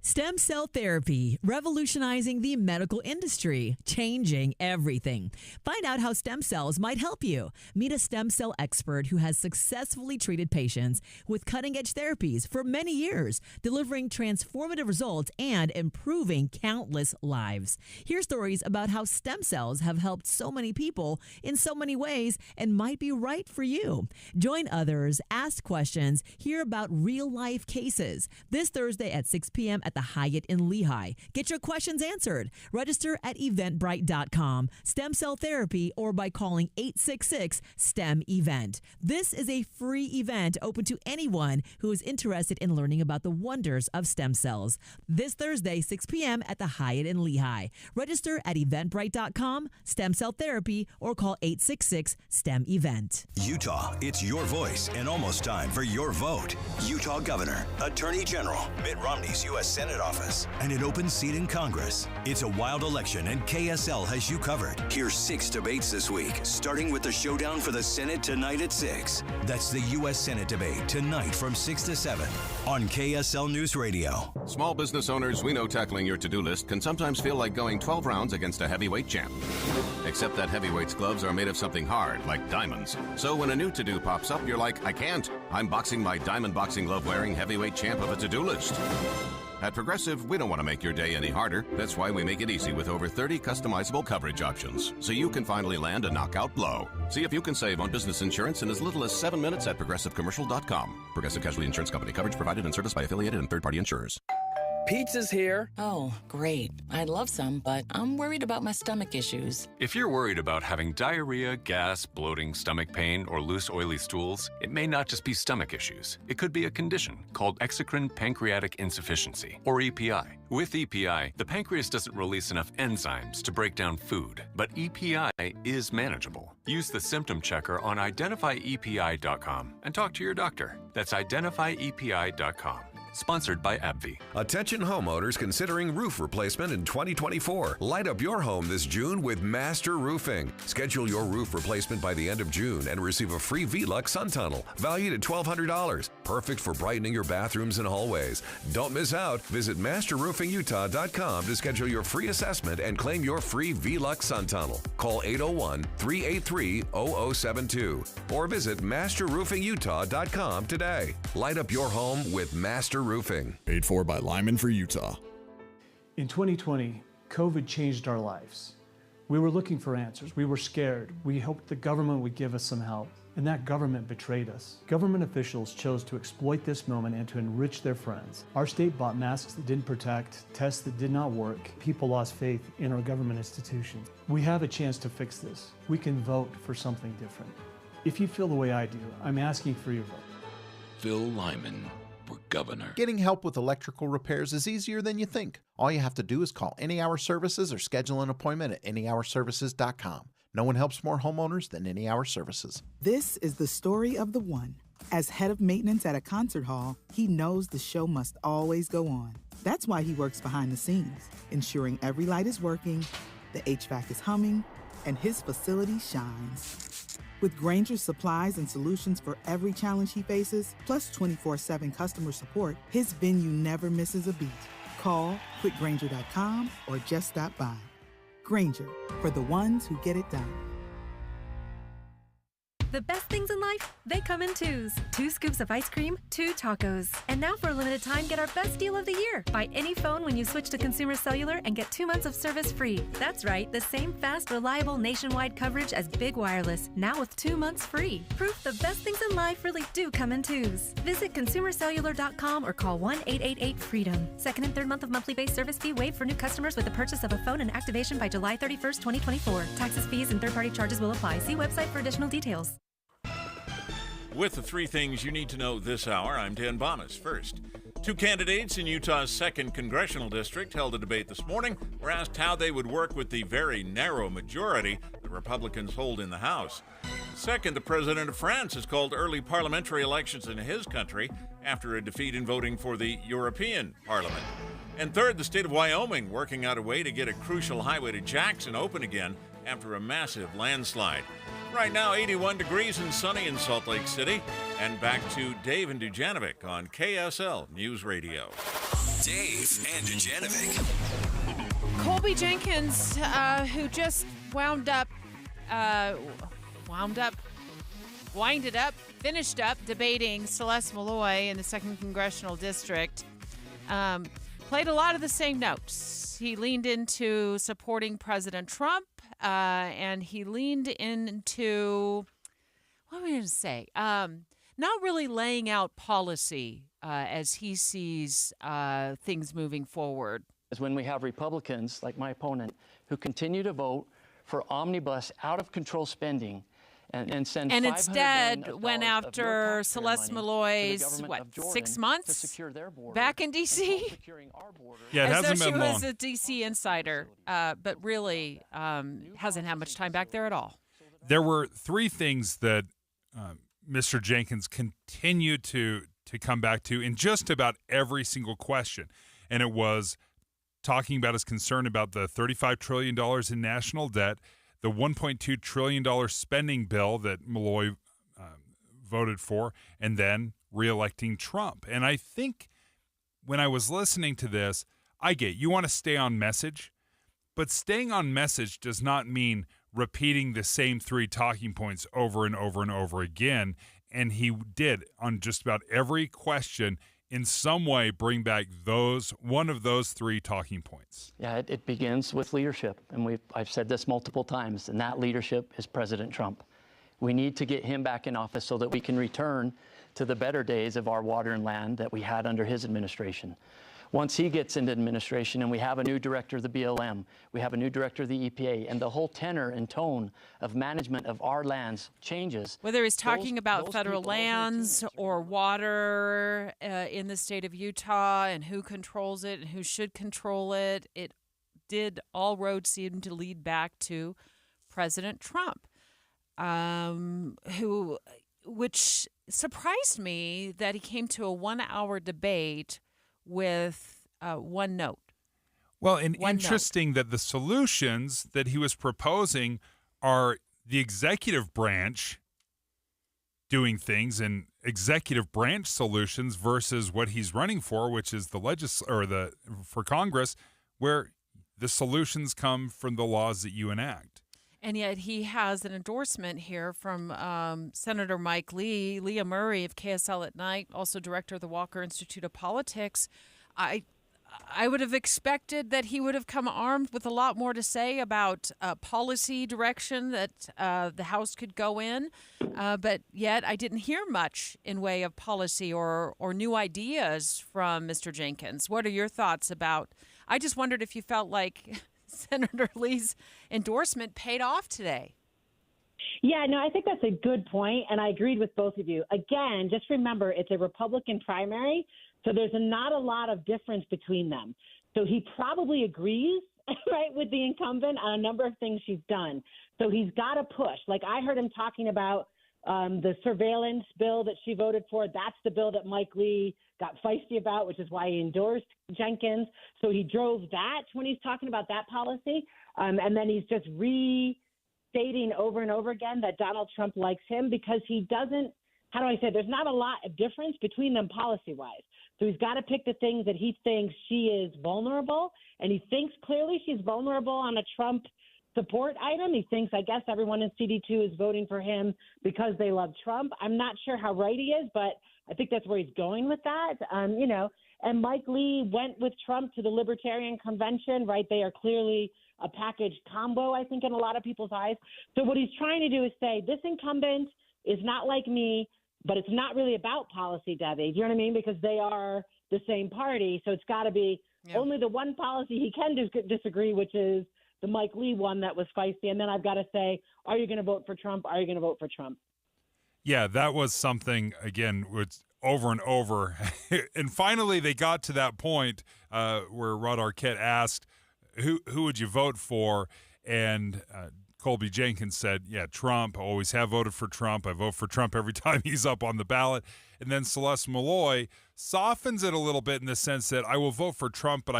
Stem cell therapy, revolutionizing the medical industry, changing everything. Find out how stem cells might help you. Meet a stem cell expert who has successfully treated patients with cutting-edge therapies for many years, delivering transformative results and improving countless lives. Hear stories about how stem cells have helped so many people in so many ways and might be right for you. Join others, ask questions, hear about real-life cases. This Thursday at 6 p.m. at the Hyatt in Lehigh. Get your questions answered. Register at eventbrite.com, stem cell therapy, or by calling 866-STEM-EVENT. This is a free event open to anyone who is interested in learning about the wonders of stem cells. This Thursday, 6 p.m. at the Hyatt in Lehigh. Register at eventbrite.com, stem cell therapy, or call 866-STEM-EVENT. Utah, it's your voice and almost time for your vote. Utah Governor, Attorney General, Mitt Romney's U.S. Senate office, and an open seat in Congress. It's a wild election, and KSL has you covered. Here's 6 debates this week, starting with the showdown for the Senate tonight at 6. That's the U.S. Senate debate tonight from 6 to 7 on KSL News Radio. Small business owners, we know tackling your to-do list can sometimes feel like going 12 rounds against a heavyweight champ. Except that heavyweight's gloves are made of something hard, like diamonds. So when a new to-do pops up, you're like, I can't. I'm boxing my diamond boxing glove-wearing heavyweight champ of a to-do list. At Progressive, we don't want to make your day any harder. That's why we make it easy with over 30 customizable coverage options, so you can finally land a knockout blow. See if you can save on business insurance in as little as 7 minutes at ProgressiveCommercial.com. Progressive Casualty Insurance Company. Coverage provided and serviced by affiliated and third-party insurers. Pizza's here. Oh, great. I'd love some, but I'm worried about my stomach issues. If you're worried about having diarrhea, gas, bloating, stomach pain, or loose, oily stools, it may not just be stomach issues. It could be a condition called exocrine pancreatic insufficiency, or EPI. With EPI, the pancreas doesn't release enough enzymes to break down food, but EPI is manageable. Use the symptom checker on identifyepi.com and talk to your doctor. That's identifyepi.com. Sponsored by AbbVie. Attention homeowners considering roof replacement in 2024. Light up your home this June with Master Roofing. Schedule your roof replacement by the end of June and receive a free V-Lux sun tunnel valued at $1,200. Perfect for brightening your bathrooms and hallways. Don't miss out. Visit masterroofingutah.com to schedule your free assessment and claim your free V-Lux sun tunnel. Call 801-383-0072 or visit masterroofingutah.com today. Light up your home with Master Roofing. Paid for by Lyman for Utah. In 2020, COVID changed our lives. We were looking for answers. We were scared. We hoped the government would give us some help. And that government betrayed us. Government officials chose to exploit this moment and to enrich their friends. Our state bought masks that didn't protect, tests that did not work. People lost faith in our government institutions. We have a chance to fix this. We can vote for something different. If you feel the way I do, I'm asking for your vote. Phil Lyman. Governor. Getting help with electrical repairs is easier than you think. All you have to do is call Any Hour Services or schedule an appointment at anyhourservices.com. No one helps more homeowners than Any Hour Services. This is the story of the one. As head of maintenance at a concert hall, he knows the show must always go on. That's why he works behind the scenes, ensuring every light is working, the HVAC is humming, and his facility shines. With Grainger's supplies and solutions for every challenge he faces, plus 24/7 customer support, his venue never misses a beat. Call quickgranger.com or just stop by. Granger, for the ones who get it done. The best things in life, they come in twos. 2 scoops of ice cream, 2 tacos. And now for a limited time, get our best deal of the year. Buy any phone when you switch to Consumer Cellular and get 2 months of service free. That's right, the same fast, reliable nationwide coverage as Big Wireless, now with 2 months free. Proof the best things in life really do come in twos. Visit consumercellular.com or call 1-888-FREEDOM. Second and third month of monthly base service fee waived for new customers with the purchase of a phone and activation by July 31st, 2024. Taxes, fees, and third-party charges will apply. See website for additional details. With the 3 things you need to know this hour, I'm Dan Bomas. First, 2 candidates in Utah's 2nd Congressional District held a debate this morning. Were asked how they would work with the very narrow majority the Republicans hold in the House. Second, the president of France has called early parliamentary elections in his country after a defeat in voting for the European Parliament. And third, the state of Wyoming working out a way to get a crucial highway to Jackson open again after a massive landslide. Right now, 81 degrees and sunny in Salt Lake City. And back to Dave and Dujanovic on KSL News Radio. Dave and Dujanovic. Colby Jenkins, who just finished up debating Celeste Maloy in the 2nd Congressional District, played a lot of the same notes. He leaned into supporting President Trump, and he leaned into, what am I going to say, not really laying out policy as he sees things moving forward. Is when we have Republicans, like my opponent, who continue to vote for omnibus, out-of-control spending, and send and $500 instead million went after Celeste Maloy's 6 months back in D.C. Yeah, it hasn't been long. As though she was a D.C. insider, but really hasn't had much time back there at all. There were 3 things that Mr. Jenkins continued to come back to in just about every single question, and it was talking about his concern about the $35 trillion in national debt, the $1.2 trillion spending bill that Maloy voted for, and then reelecting Trump. And I think when I was listening to this, I get you want to stay on message, but staying on message does not mean repeating the same 3 talking points over and over and over again. And he did on just about every question in some way bring back one of those 3 talking points. Yeah, it begins with leadership, and I've said this multiple times, and that leadership is President Trump. We need to get him back in office so that we can return to the better days of our water and land that we had under his administration. Once he gets into administration and we have a new director of the BLM, we have a new director of the EPA, and the whole tenor and tone of management of our lands changes. Whether he's talking about federal lands or water in the state of Utah and who controls it and who should control it, all roads seem to lead back to President Trump, which surprised me that he came to a 1-hour debate with 1 note. Well, and interesting that the solutions that he was proposing are the executive branch doing things and executive branch solutions versus what he's running for, which is for Congress, where the solutions come from the laws that you enact. And yet he has an endorsement here from Senator Mike Lee, Leah Murray of KSL at Night, also director of the Walker Institute of Politics. I would have expected that he would have come armed with a lot more to say about policy direction that the House could go in, but yet I didn't hear much in way of policy or new ideas from Mr. Jenkins. What are your thoughts about? I just wondered if you felt like Senator Lee's endorsement paid off today. Yeah, no, I think that's a good point, and I agreed with both of you. Again, just remember, it's a Republican primary, so there's not a lot of difference between them. So he probably agrees, right, with the incumbent on a number of things she's done. So he's got to push. Like I heard him talking about the surveillance bill that she voted for. That's the bill that Mike Lee got feisty about, which is why he endorsed Jenkins. So he drove that when he's talking about that policy. And then he's just restating over and over again that Donald Trump likes him because he doesn't, how do I say, there's not a lot of difference between them policy-wise. So he's got to pick the things that he thinks she is vulnerable, and he thinks clearly she's vulnerable on a Trump support item. He thinks, I guess, everyone in CD2 is voting for him because they love Trump. I'm not sure how right he is, but I think that's where he's going with that. And Mike Lee went with Trump to the Libertarian Convention, right? They are clearly a package combo, I think, in a lot of people's eyes. So what he's trying to do is say, this incumbent is not like me, but it's not really about policy, Debbie. Do you know what I mean? Because they are the same party. So it's got to be only the one policy he can disagree, which is the Mike Lee one that was feisty. And then I've got to say, are you going to vote for Trump? Are you going to vote for Trump? Yeah, that was something, again, it's over and over. And finally, they got to that point where Rod Arquette asked, who would you vote for? And Colby Jenkins said, yeah, Trump. I always have voted for Trump. I vote for Trump every time he's up on the ballot. And then Celeste Maloy softens it a little bit in the sense that I will vote for Trump, but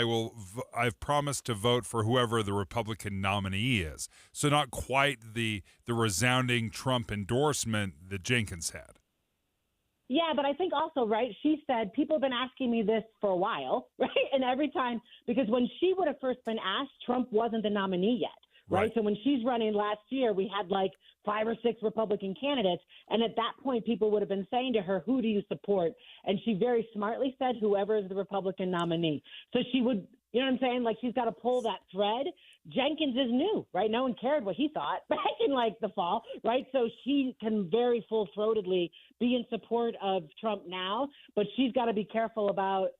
I've promised to vote for whoever the Republican nominee is. So not quite the resounding Trump endorsement that Jenkins had. Yeah, but I think also, right, she said, people have been asking me this for a while, right? And every time, because when she would have first been asked, Trump wasn't the nominee yet. Right. So when she's running last year, we had like 5 or 6 Republican candidates. And at that point, people would have been saying to her, who do you support? And she very smartly said, whoever is the Republican nominee. So she would, you know what I'm saying? Like, she's got to pull that thread. Jenkins is new, right? No one cared what he thought back in like the fall, right? So she can very full-throatedly be in support of Trump now, but she's got to be careful about,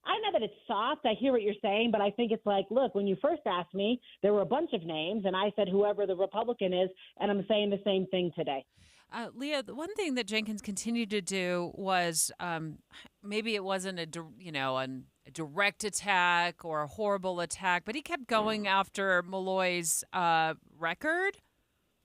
I know that it's soft. I hear what you're saying, but I think it's like, look, when you first asked me, there were a bunch of names, and I said whoever the Republican is, and I'm saying the same thing today. Leah, the one thing that Jenkins continued to do was maybe it wasn't a direct attack or a horrible attack, but he kept going after Maloy's record.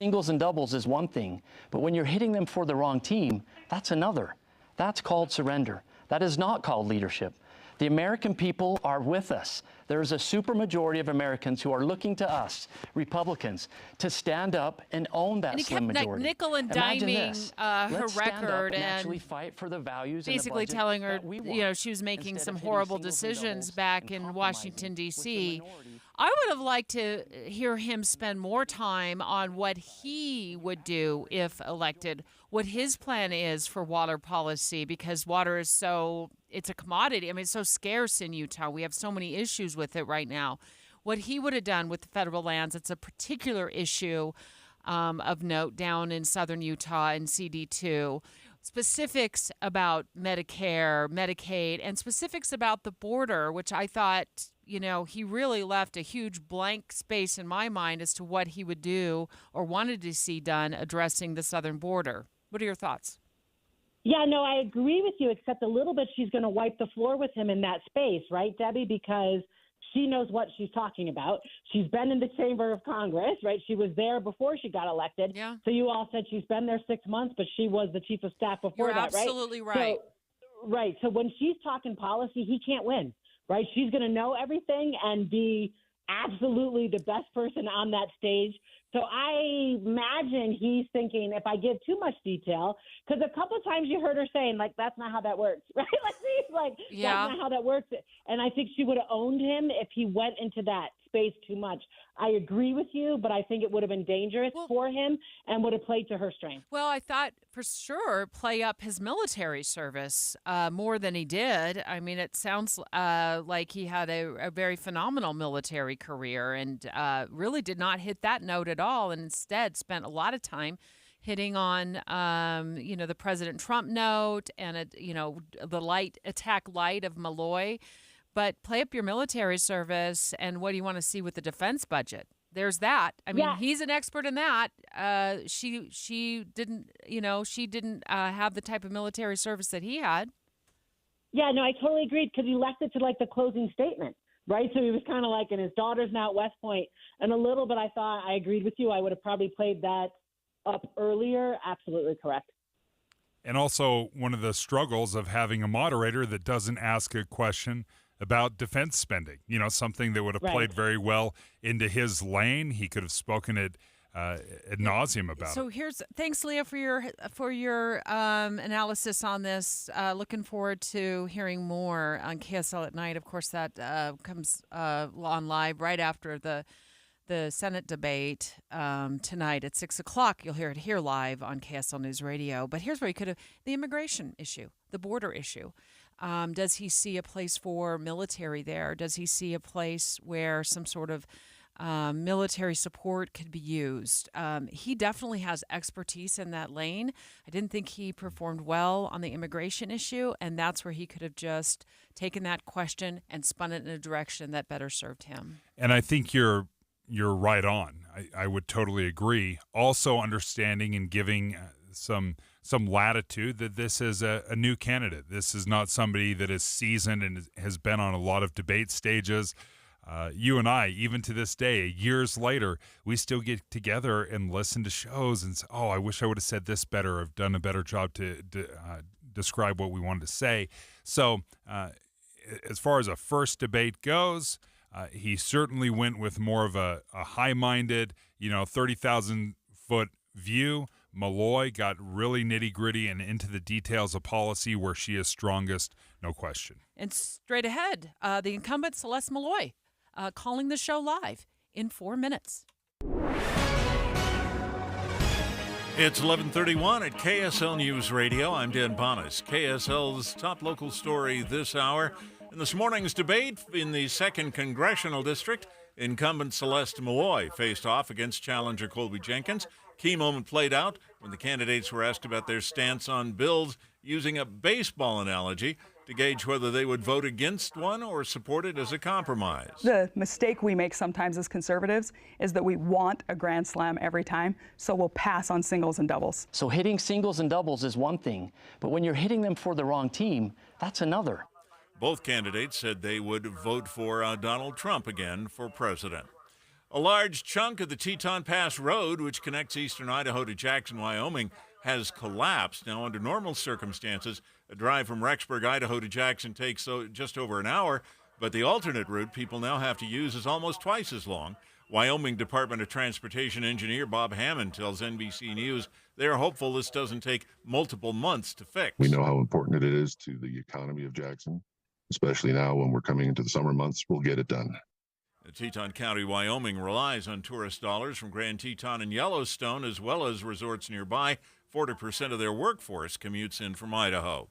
Singles and doubles is one thing, but when you're hitting them for the wrong team, that's another. That's called surrender. That is not called leadership. The American people are with us. There is a supermajority of Americans who are looking to us, Republicans, to stand up and own that slim majority. And he kept nickel and diming her record and actually fight for the values basically and the telling her, she was making some horrible decisions back in Washington, D.C. I would have liked to hear him spend more time on what he would do if elected, what his plan is for water policy, because water is it's a commodity. I mean, it's so scarce in Utah. We have so many issues with it right now. What he would have done with the federal lands, it's a particular issue of note down in southern Utah in CD2. Specifics about Medicare, Medicaid, and specifics about the border, which I thought, he really left a huge blank space in my mind as to what he would do or wanted to see done addressing the southern border. What are your thoughts? Yeah, no, I agree with you, except a little bit she's going to wipe the floor with him in that space, right, Debbie? Because she knows what she's talking about. She's been in the chamber of Congress, right? She was there before she got elected. Yeah. So you all said she's been there 6 months, but she was the chief of staff before that, right? You're absolutely right. Right. So when she's talking policy, he can't win, right? She's going to know everything and be absolutely the best person on that stage. So I imagine he's thinking, if I give too much detail, because a couple of times you heard her saying, like, that's not how that works, right? That's not how that works. And I think she would have owned him if he went into that space too much. I agree with you, but I think it would have been dangerous for him and would have played to her strength. Well, I thought for sure play up his military service more than he did. I mean, it sounds like he had a very phenomenal military career and really did not hit that note at all, and instead spent a lot of time hitting on, the President Trump note and, the light of Maloy. But play up your military service, and what do you want to see with the defense budget? There's that. I mean, he's an expert in that. She didn't have the type of military service that he had. Yeah, no, I totally agreed, because he left it to like the closing statement, right? So he was kind of like, and his daughter's now at West Point, and a little bit I thought, I agreed with you. I would have probably played that up earlier. Absolutely correct. And also one of the struggles of having a moderator that doesn't ask a question about defense spending, something that would have played very well into his lane. He could have spoken it ad nauseum about So it. thanks, Leah, for your analysis on this. Looking forward to hearing more on KSL at night. Of course, that comes on live right after the Senate debate tonight at 6 o'clock. You'll hear it here live on KSL News Radio. But here's where he could have the immigration issue, the border issue. Does he see a place for military there? Does he see a place where some sort of military support could be used? He definitely has expertise in that lane. I didn't think he performed well on the immigration issue, and that's where he could have just taken that question and spun it in a direction that better served him. And I think you're right on. I would totally agree. Also understanding and giving some latitude that this is a new candidate. This is not somebody that is seasoned and has been on a lot of debate stages. You and I, even to this day, years later, we still get together and listen to shows and say, oh, I wish I would have said this better, or done a better job to describe what we wanted to say. So as far as a first debate goes, he certainly went with more of a high-minded, 30,000-foot view. Maloy got really nitty-gritty and into the details of policy where she is strongest, no question. And straight ahead, the incumbent Celeste Maloy calling the show live in 4 minutes. It's 11:31 at KSL News Radio. I'm Dan Bonas. KSL's top local story this hour. In this morning's debate in the 2nd Congressional District, incumbent Celeste Maloy faced off against challenger Colby Jenkins. Key moment played out when the candidates were asked about their stance on bills using a baseball analogy to gauge whether they would vote against one or support it as a compromise. The mistake we make sometimes as conservatives is that we want a grand slam every time, so we'll pass on singles and doubles. So hitting singles and doubles is one thing, but when you're hitting them for the wrong team, that's another. Both candidates said they would vote for Donald Trump again for president. A large chunk of the Teton Pass Road, which connects eastern Idaho to Jackson, Wyoming, has collapsed. Now, under normal circumstances, a drive from Rexburg, Idaho to Jackson takes just over an hour, but the alternate route people now have to use is almost twice as long. Wyoming Department of Transportation engineer Bob Hammond tells NBC News they're hopeful this doesn't take multiple months to fix. We know how important it is to the economy of Jackson, especially now when we're coming into the summer months. We'll get it done. Teton County, Wyoming relies on tourist dollars from Grand Teton and Yellowstone, as well as resorts nearby. 40% of their workforce commutes in from Idaho.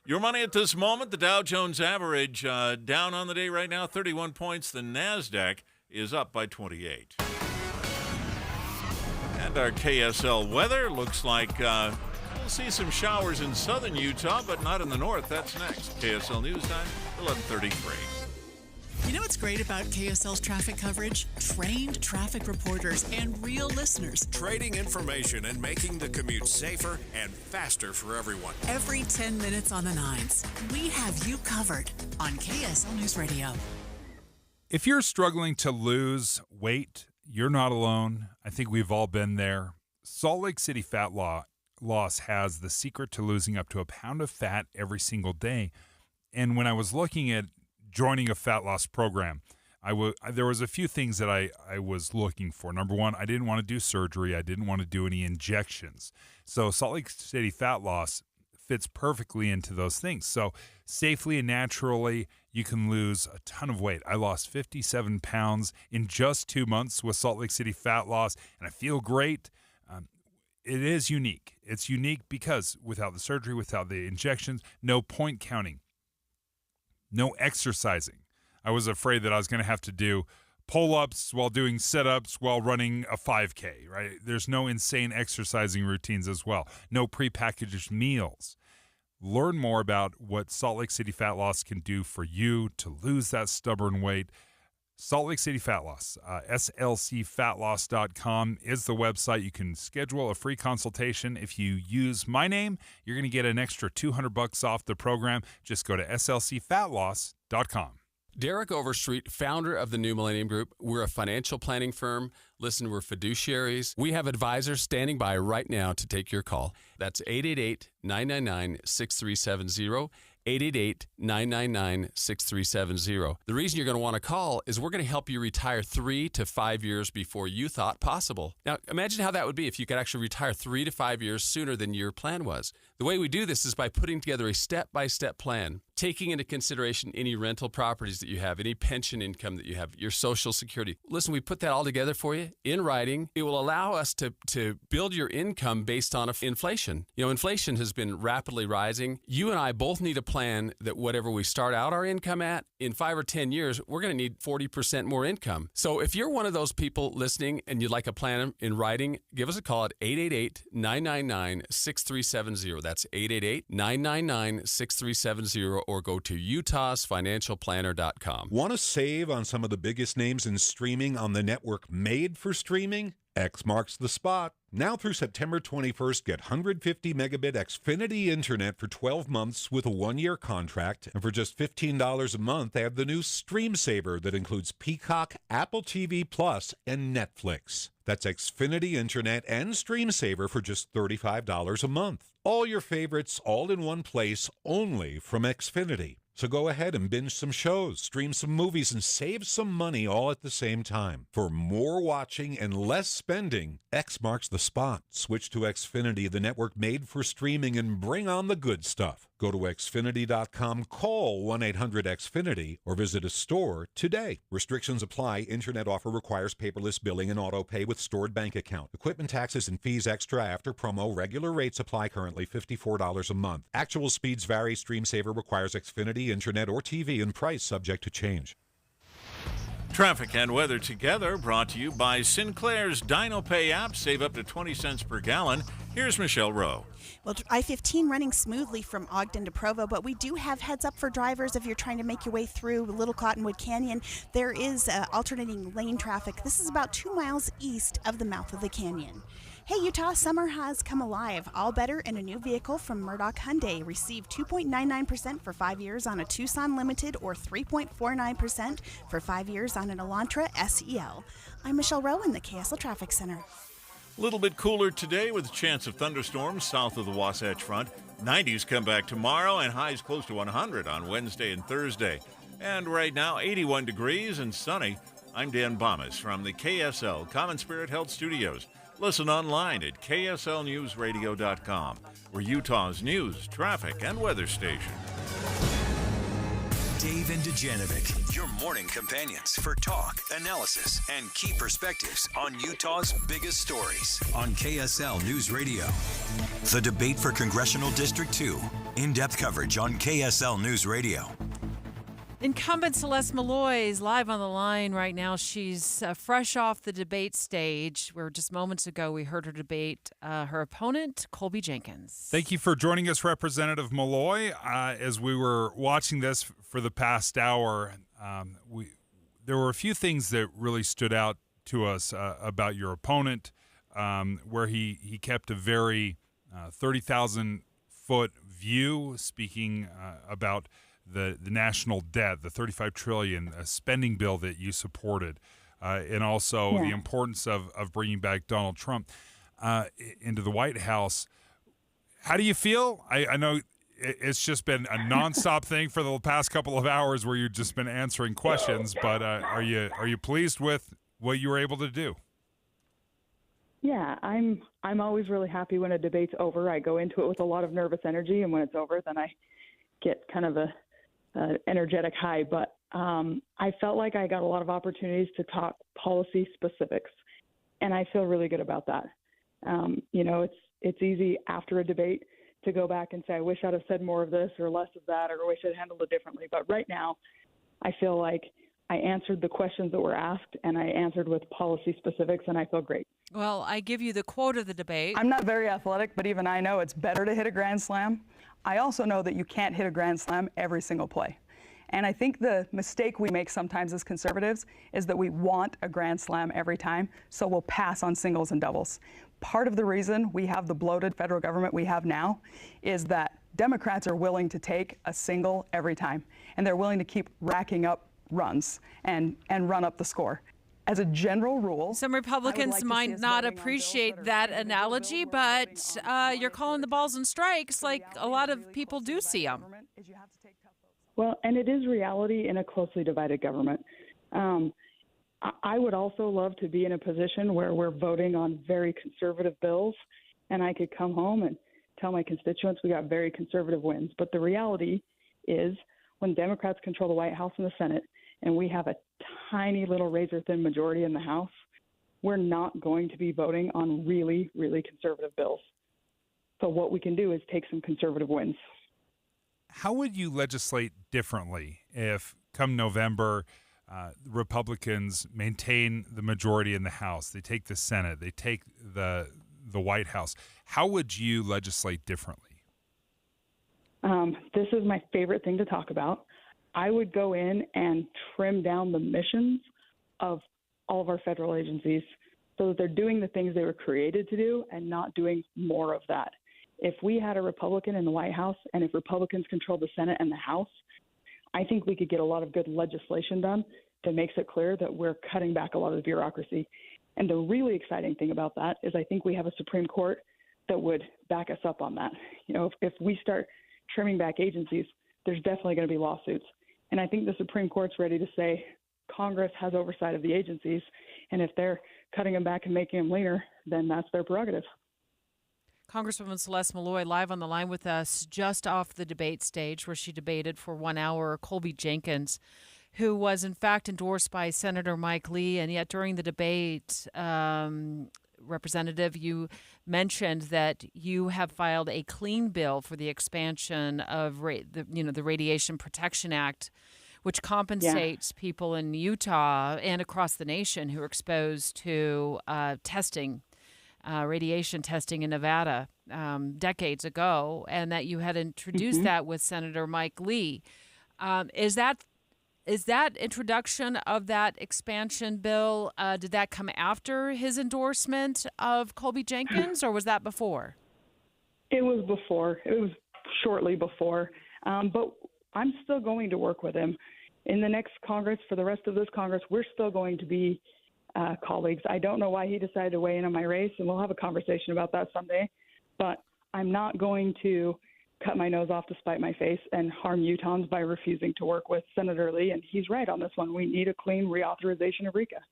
Your money at this moment, the Dow Jones average down on the day right now, 31 points. The NASDAQ is up by 28. And our KSL weather looks like we'll see some showers in southern Utah, but not in the north. That's next. KSL News Time, 11:33. You know what's great about KSL's traffic coverage? Trained traffic reporters and real listeners. Trading information and making the commute safer and faster for everyone. Every 10 minutes on the 9s, we have you covered on KSL News Radio. If you're struggling to lose weight, you're not alone. I think we've all been there. Salt Lake City Fat Loss has the secret to losing up to a pound of fat every single day. And when I was looking at joining a fat loss program, there was a few things that I was looking for. Number one, I didn't want to do surgery. I didn't want to do any injections. So Salt Lake City Fat Loss fits perfectly into those things. So safely and naturally, you can lose a ton of weight. I lost 57 pounds in just 2 months with Salt Lake City Fat Loss, and I feel great. It is unique. It's unique because without the surgery, without the injections, no point counting, no exercising. I was afraid that I was going to have to do pull-ups while doing sit-ups while running a 5K, right? There's no insane exercising routines as well. No prepackaged meals. Learn more about what Salt Lake City Fat Loss can do for you to lose that stubborn weight. Salt Lake City Fat Loss, slcfatloss.com is the website. You can schedule a free consultation. If you use my name, you're going to get an extra $200 off the program. Just go to slcfatloss.com. Derek Overstreet, founder of the New Millennium Group. We're a financial planning firm. Listen, we're fiduciaries. We have advisors standing by right now to take your call. That's 888-999-6370, 888-999-6370. The reason you're going to want to call is we're going to help you retire 3 to 5 years before you thought possible. Now, imagine how that would be if you could actually retire 3 to 5 years sooner than your plan was. The way we do this is by putting together a step-by-step plan, taking into consideration any rental properties that you have, any pension income that you have, your Social Security. Listen, we put that all together for you in writing. It will allow us to build your income based on inflation. You know, inflation has been rapidly rising. You and I both need a plan that whatever we start out our income at, in 5 or 10 years, we're going to need 40% more income. So if you're one of those people listening and you'd like a plan in writing, give us a call at 888-999-6370. That's 888-999-6370, or go to utahsfinancialplanner.com. Want to save on some of the biggest names in streaming on the network made for streaming? X marks the spot. Now through September 21st, get 150 megabit Xfinity Internet for 12 months with a 1-year contract. And for just $15 a month, add the new Stream Saver that includes Peacock, Apple TV Plus, and Netflix. That's Xfinity Internet and Stream Saver for just $35 a month. All your favorites all in one place, only from Xfinity. So go ahead and binge some shows, stream some movies, and save some money all at the same time. For more watching and less spending, X marks the spot. Switch to Xfinity, the network made for streaming, and bring on the good stuff. Go to Xfinity.com, call 1-800-XFINITY, or visit a store today. Restrictions apply. Internet offer requires paperless billing and auto pay with stored bank account. Equipment taxes and fees extra after promo. Regular rates apply currently $54 a month. Actual speeds vary. Stream Saver requires Xfinity, Internet, or TV, and price subject to change. Traffic and weather together, brought to you by Sinclair's DinoPay app. Save up to 20 cents per gallon. Here's Michelle Rowe. Well, I-15 running smoothly from Ogden to Provo, but we do have heads up for drivers if you're trying to make your way through Little Cottonwood Canyon. There is alternating lane traffic. This is about 2 miles east of the mouth of the canyon. Hey Utah, summer has come alive. All better in a new vehicle from Murdoch Hyundai. Receive 2.99% for 5 years on a Tucson Limited, or 3.49% for 5 years on an Elantra SEL. I'm Michelle Rowe in the KSL Traffic Center. A little bit cooler today with a chance of thunderstorms south of the Wasatch Front. 90s come back tomorrow and highs close to 100 on Wednesday and Thursday. And right now, 81 degrees and sunny. I'm Dan Bomas from the KSL Common Spirit Health Studios. Listen online at kslnewsradio.com. We're Utah's news, traffic, and weather station. Dave and Dejanovic, your morning companions for talk, analysis, and key perspectives on Utah's biggest stories on KSL News Radio. The debate for Congressional District 2. In-depth coverage on KSL News Radio. Incumbent Celeste Maloy is live on the line right now. She's fresh off the debate stage, where just moments ago we heard her debate her opponent, Colby Jenkins. Thank you for joining us, Representative Maloy. As we were watching this for the past hour, there were a few things that really stood out to us about your opponent, where he kept a very 30,000-foot view, speaking about the national debt, the $35 trillion spending bill that you supported, and also the importance of bringing back Donald Trump into the White House. How do you feel? I know it's just been a nonstop thing for the past couple of hours where you've just been answering questions, but are you pleased with what you were able to do? Yeah, I'm always really happy when a debate's over. I go into it with a lot of nervous energy, and when it's over, then I get kind of a energetic high, but I felt like I got a lot of opportunities to talk policy specifics, and I feel really good about that. It's easy after a debate to go back and say, I wish I'd have said more of this or less of that, or I wish I'd handled it differently. But right now, I feel like I answered the questions that were asked, and I answered with policy specifics, and I feel great. Well, I give you the quote of the debate. I'm not very athletic, but even I know it's better to hit a grand slam. I also know that you can't hit a grand slam every single play. And I think the mistake we make sometimes as conservatives is that we want a grand slam every time, so we'll pass on singles and doubles. Part of the reason we have the bloated federal government we have now is that Democrats are willing to take a single every time, and they're willing to keep racking up runs and run up the score. as a general rule, some Republicans might not appreciate that analogy, but you're calling the balls and strikes like a lot of people do see them. Well, and it is reality in a closely divided government. I would also love to be in a position where we're voting on very conservative bills, and I could come home and tell my constituents we got very conservative wins. But the reality is when Democrats control the White House and the Senate, and we have a tiny little razor-thin majority in the House, we're not going to be voting on really, really conservative bills. So what we can do is take some conservative wins. How would you legislate differently if, come November, Republicans maintain the majority in the House, they take the Senate, they take the White House? How would you legislate differently? This is my favorite thing to talk about. I would go in and trim down the missions of all of our federal agencies so that they're doing the things they were created to do and not doing more of that. If we had a Republican in the White House and if Republicans controlled the Senate and the House, I think we could get a lot of good legislation done that makes it clear that we're cutting back a lot of the bureaucracy. And the really exciting thing about that is I think we have a Supreme Court that would back us up on that. You know, if we start trimming back agencies, there's definitely going to be lawsuits. And I think the Supreme Court's ready to say Congress has oversight of the agencies, and if they're cutting them back and making them leaner, then that's their prerogative. Congresswoman Celeste Maloy live on the line with us just off the debate stage where she debated for 1 hour Colby Jenkins, who was in fact endorsed by Senator Mike Lee. And yet during the debate, Representative, you mentioned that you have filed a clean bill for the expansion of the Radiation Protection Act, which compensates people in Utah and across the nation who are exposed to radiation testing in Nevada decades ago, and that you had introduced that with Senator Mike Lee. Is that introduction of that expansion bill, did that come after his endorsement of Colby Jenkins, or was that before? It was before. It was shortly before. But I'm still going to work with him. In the next Congress, for the rest of this Congress, we're still going to be colleagues. I don't know why he decided to weigh in on my race, and we'll have a conversation about that someday. But I'm not going to cut my nose off to spite my face and harm Utahns by refusing to work with Senator Lee. And he's right on this one. We need a clean reauthorization of RECA.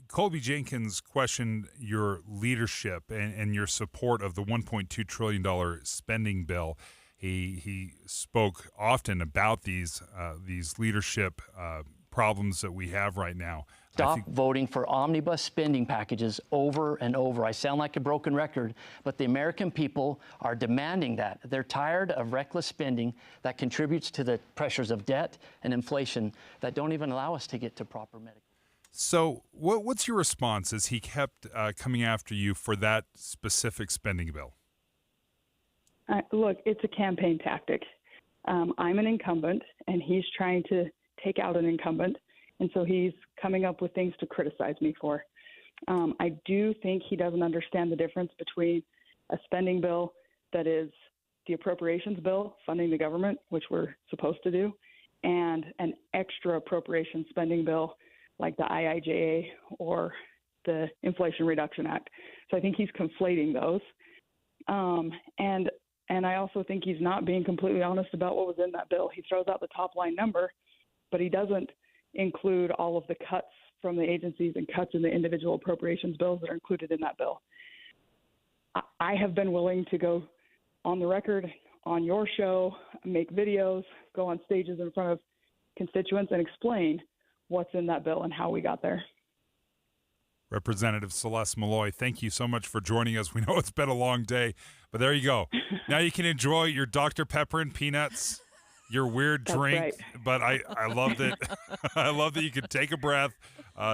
Colby Jenkins questioned your leadership and your support of the $1.2 trillion spending bill. He spoke often about these leadership problems that we have right now. Stop voting for omnibus spending packages over and over. I sound like a broken record, but the American people are demanding that. They're tired of reckless spending that contributes to the pressures of debt and inflation that don't even allow us to get to proper medical. So what's your response as he kept coming after you for that specific spending bill? Look, it's a campaign tactic. I'm an incumbent, and he's trying to take out an incumbent, and so he's coming up with things to criticize me for. I do think he doesn't understand the difference between a spending bill that is the appropriations bill, funding the government, which we're supposed to do, and an extra appropriation spending bill like the IIJA or the Inflation Reduction Act. So I think he's conflating those. And I also think he's not being completely honest about what was in that bill. He throws out the top line number, but he doesn't include all of the cuts from the agencies and cuts in the individual appropriations bills that are included in that bill. I have been willing to go on the record on your show, make videos, go on stages in front of constituents and explain what's in that bill and how we got there. Representative Celeste Maloy, thank you so much for joining us. We know it's been a long day, but there you go. Now you can enjoy your Dr. Pepper and peanuts, your weird drink. Right. But I love that. I love that you can take a breath.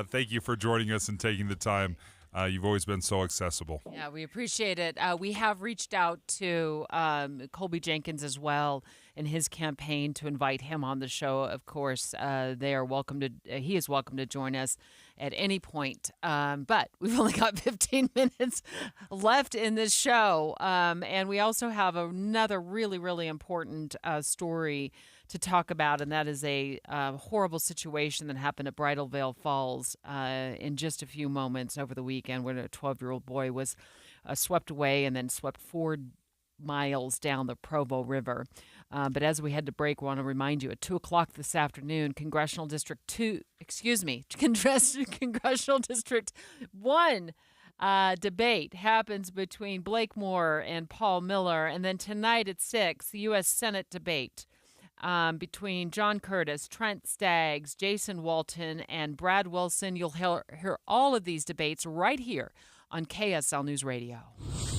Thank you for joining us and taking the time. You've always been so accessible. Yeah, we appreciate it. We have reached out to Colby Jenkins as well in his campaign to invite him on the show. Of course, he is welcome to join us. at any point. But we've only got 15 minutes left in this show. And we also have another really, really important story to talk about, and that is a horrible situation that happened at Bridal Veil Falls in just a few moments over the weekend, when a 12-year-old boy was swept away and then swept 4 miles down the Provo River. But as we head to break, we want to remind you at 2 o'clock this afternoon, Congressional District 1 debate happens between Blake Moore and Paul Miller. And then tonight at 6, the U.S. Senate debate between John Curtis, Trent Staggs, Jason Walton, and Brad Wilson. You'll hear all of these debates right here on KSL News Radio.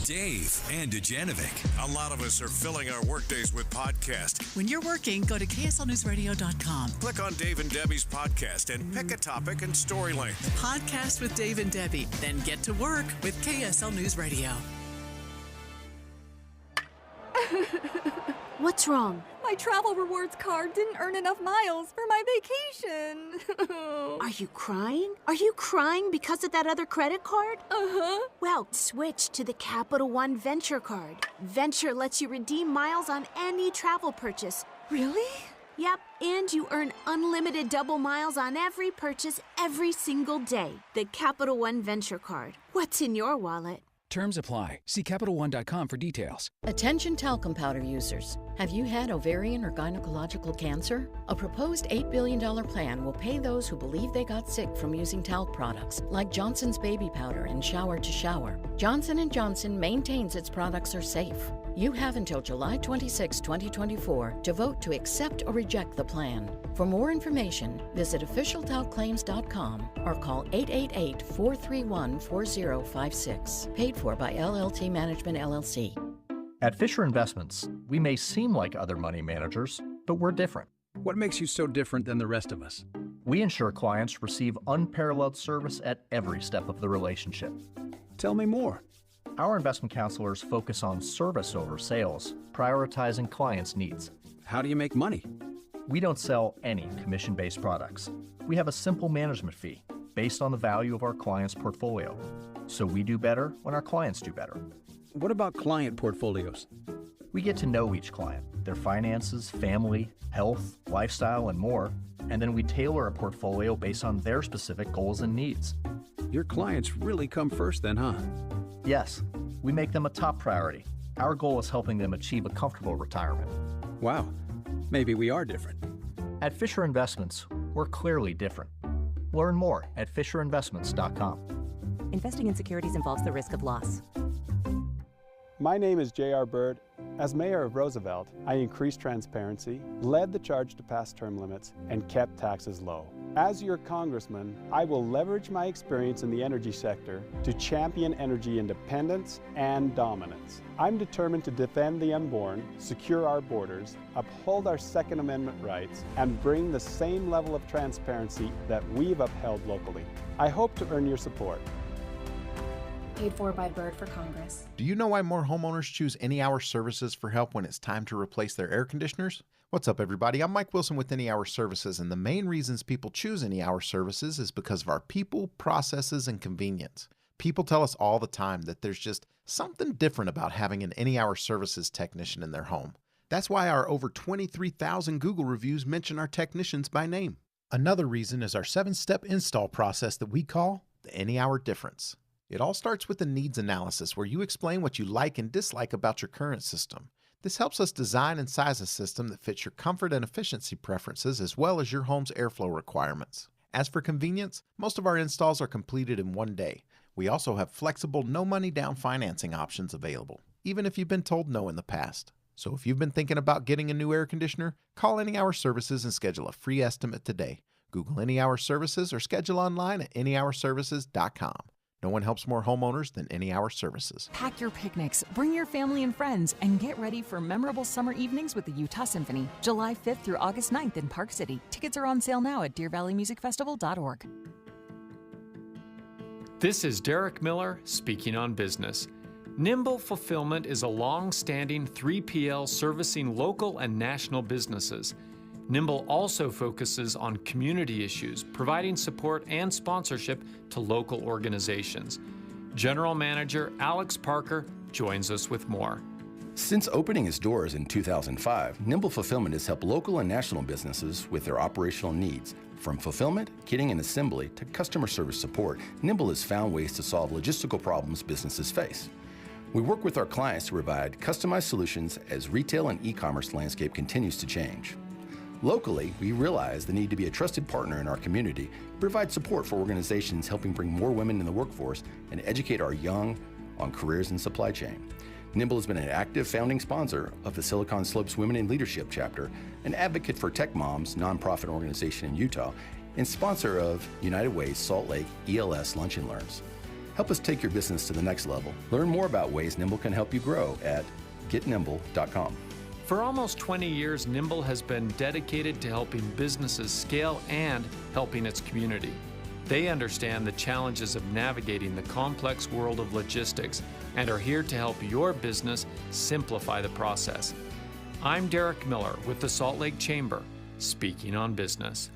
Dave and Dujanovic. A lot of us are filling our workdays with podcasts. When you're working, go to KSLNewsRadio.com. Click on Dave and Debbie's podcast and pick a topic and story length. Podcast with Dave and Debbie. Then get to work with KSL News Radio. What's wrong? My travel rewards card didn't earn enough miles for my vacation. Are you crying? Are you crying because of that other credit card? Uh-huh. Well, switch to the Capital One Venture card. Venture lets you redeem miles on any travel purchase. Really? Yep, and you earn unlimited double miles on every purchase every single day. The Capital One Venture card. What's in your wallet? Terms apply. See CapitalOne.com for details. Attention talcum powder users. Have you had ovarian or gynecological cancer? A proposed $8 billion plan will pay those who believe they got sick from using talc products, like Johnson's Baby Powder and Shower to Shower. Johnson & Johnson maintains its products are safe. You have until July 26, 2024 to vote to accept or reject the plan. For more information, visit officialtalclaims.com or call 888-431-4056. Paid for by LLT Management, LLC. At Fisher Investments, we may seem like other money managers, but we're different. What makes you so different than the rest of us? We ensure clients receive unparalleled service at every step of the relationship. Tell me more. Our investment counselors focus on service over sales, prioritizing clients' needs. How do you make money? We don't sell any commission-based products. We have a simple management fee based on the value of our clients' portfolio. So we do better when our clients do better. What about client portfolios? We get to know each client, their finances, family, health, lifestyle, and more, and then we tailor a portfolio based on their specific goals and needs. Your clients really come first then, huh? Yes, we make them a top priority. Our goal is helping them achieve a comfortable retirement. Wow, maybe we are different. At Fisher Investments, we're clearly different. Learn more at FisherInvestments.com. Investing in securities involves the risk of loss. My name is J.R. Bird. As mayor of Roosevelt, I increased transparency, led the charge to pass term limits, and kept taxes low. As your congressman, I will leverage my experience in the energy sector to champion energy independence and dominance. I'm determined to defend the unborn, secure our borders, uphold our Second Amendment rights, and bring the same level of transparency that we've upheld locally. I hope to earn your support. Paid for by Bird for Congress. Do you know why more homeowners choose Any Hour Services for help when it's time to replace their air conditioners? What's up, everybody? I'm Mike Wilson with Any Hour Services, and the main reasons people choose Any Hour Services is because of our people, processes, and convenience. People tell us all the time that there's just something different about having an Any Hour Services technician in their home. That's why our over 23,000 Google reviews mention our technicians by name. Another reason is our 7-step install process that we call the Any Hour Difference. It all starts with a needs analysis where you explain what you like and dislike about your current system. This helps us design and size a system that fits your comfort and efficiency preferences as well as your home's airflow requirements. As for convenience, most of our installs are completed in one day. We also have flexible, no money down financing options available, even if you've been told no in the past. So if you've been thinking about getting a new air conditioner, call Any Hour Services and schedule a free estimate today. Google Any Hour Services or schedule online at anyhourservices.com. No one helps more homeowners than Any Hour Services. Pack your picnics, bring your family and friends, and get ready for memorable summer evenings with the Utah Symphony, July 5th through August 9th in Park City. Tickets are on sale now at DeerValleyMusicFestival.org. This is Derek Miller speaking on business. Nimble Fulfillment is a long-standing 3PL servicing local and national businesses. Nimble also focuses on community issues, providing support and sponsorship to local organizations. General Manager Alex Parker joins us with more. Since opening its doors in 2005, Nimble Fulfillment has helped local and national businesses with their operational needs. From fulfillment, kitting, and assembly to customer service support, Nimble has found ways to solve logistical problems businesses face. We work with our clients to provide customized solutions as retail and e-commerce landscape continues to change. Locally, we realize the need to be a trusted partner in our community, provide support for organizations helping bring more women in the workforce, and educate our young on careers in supply chain. Nimble has been an active founding sponsor of the Silicon Slopes Women in Leadership chapter, an advocate for Tech Moms nonprofit organization in Utah, and sponsor of United Way's Salt Lake ELS Lunch and Learns. Help us take your business to the next level. Learn more about ways Nimble can help you grow at getnimble.com. For almost 20 years, Nimble has been dedicated to helping businesses scale and helping its community. They understand the challenges of navigating the complex world of logistics and are here to help your business simplify the process. I'm Derek Miller with the Salt Lake Chamber, speaking on business.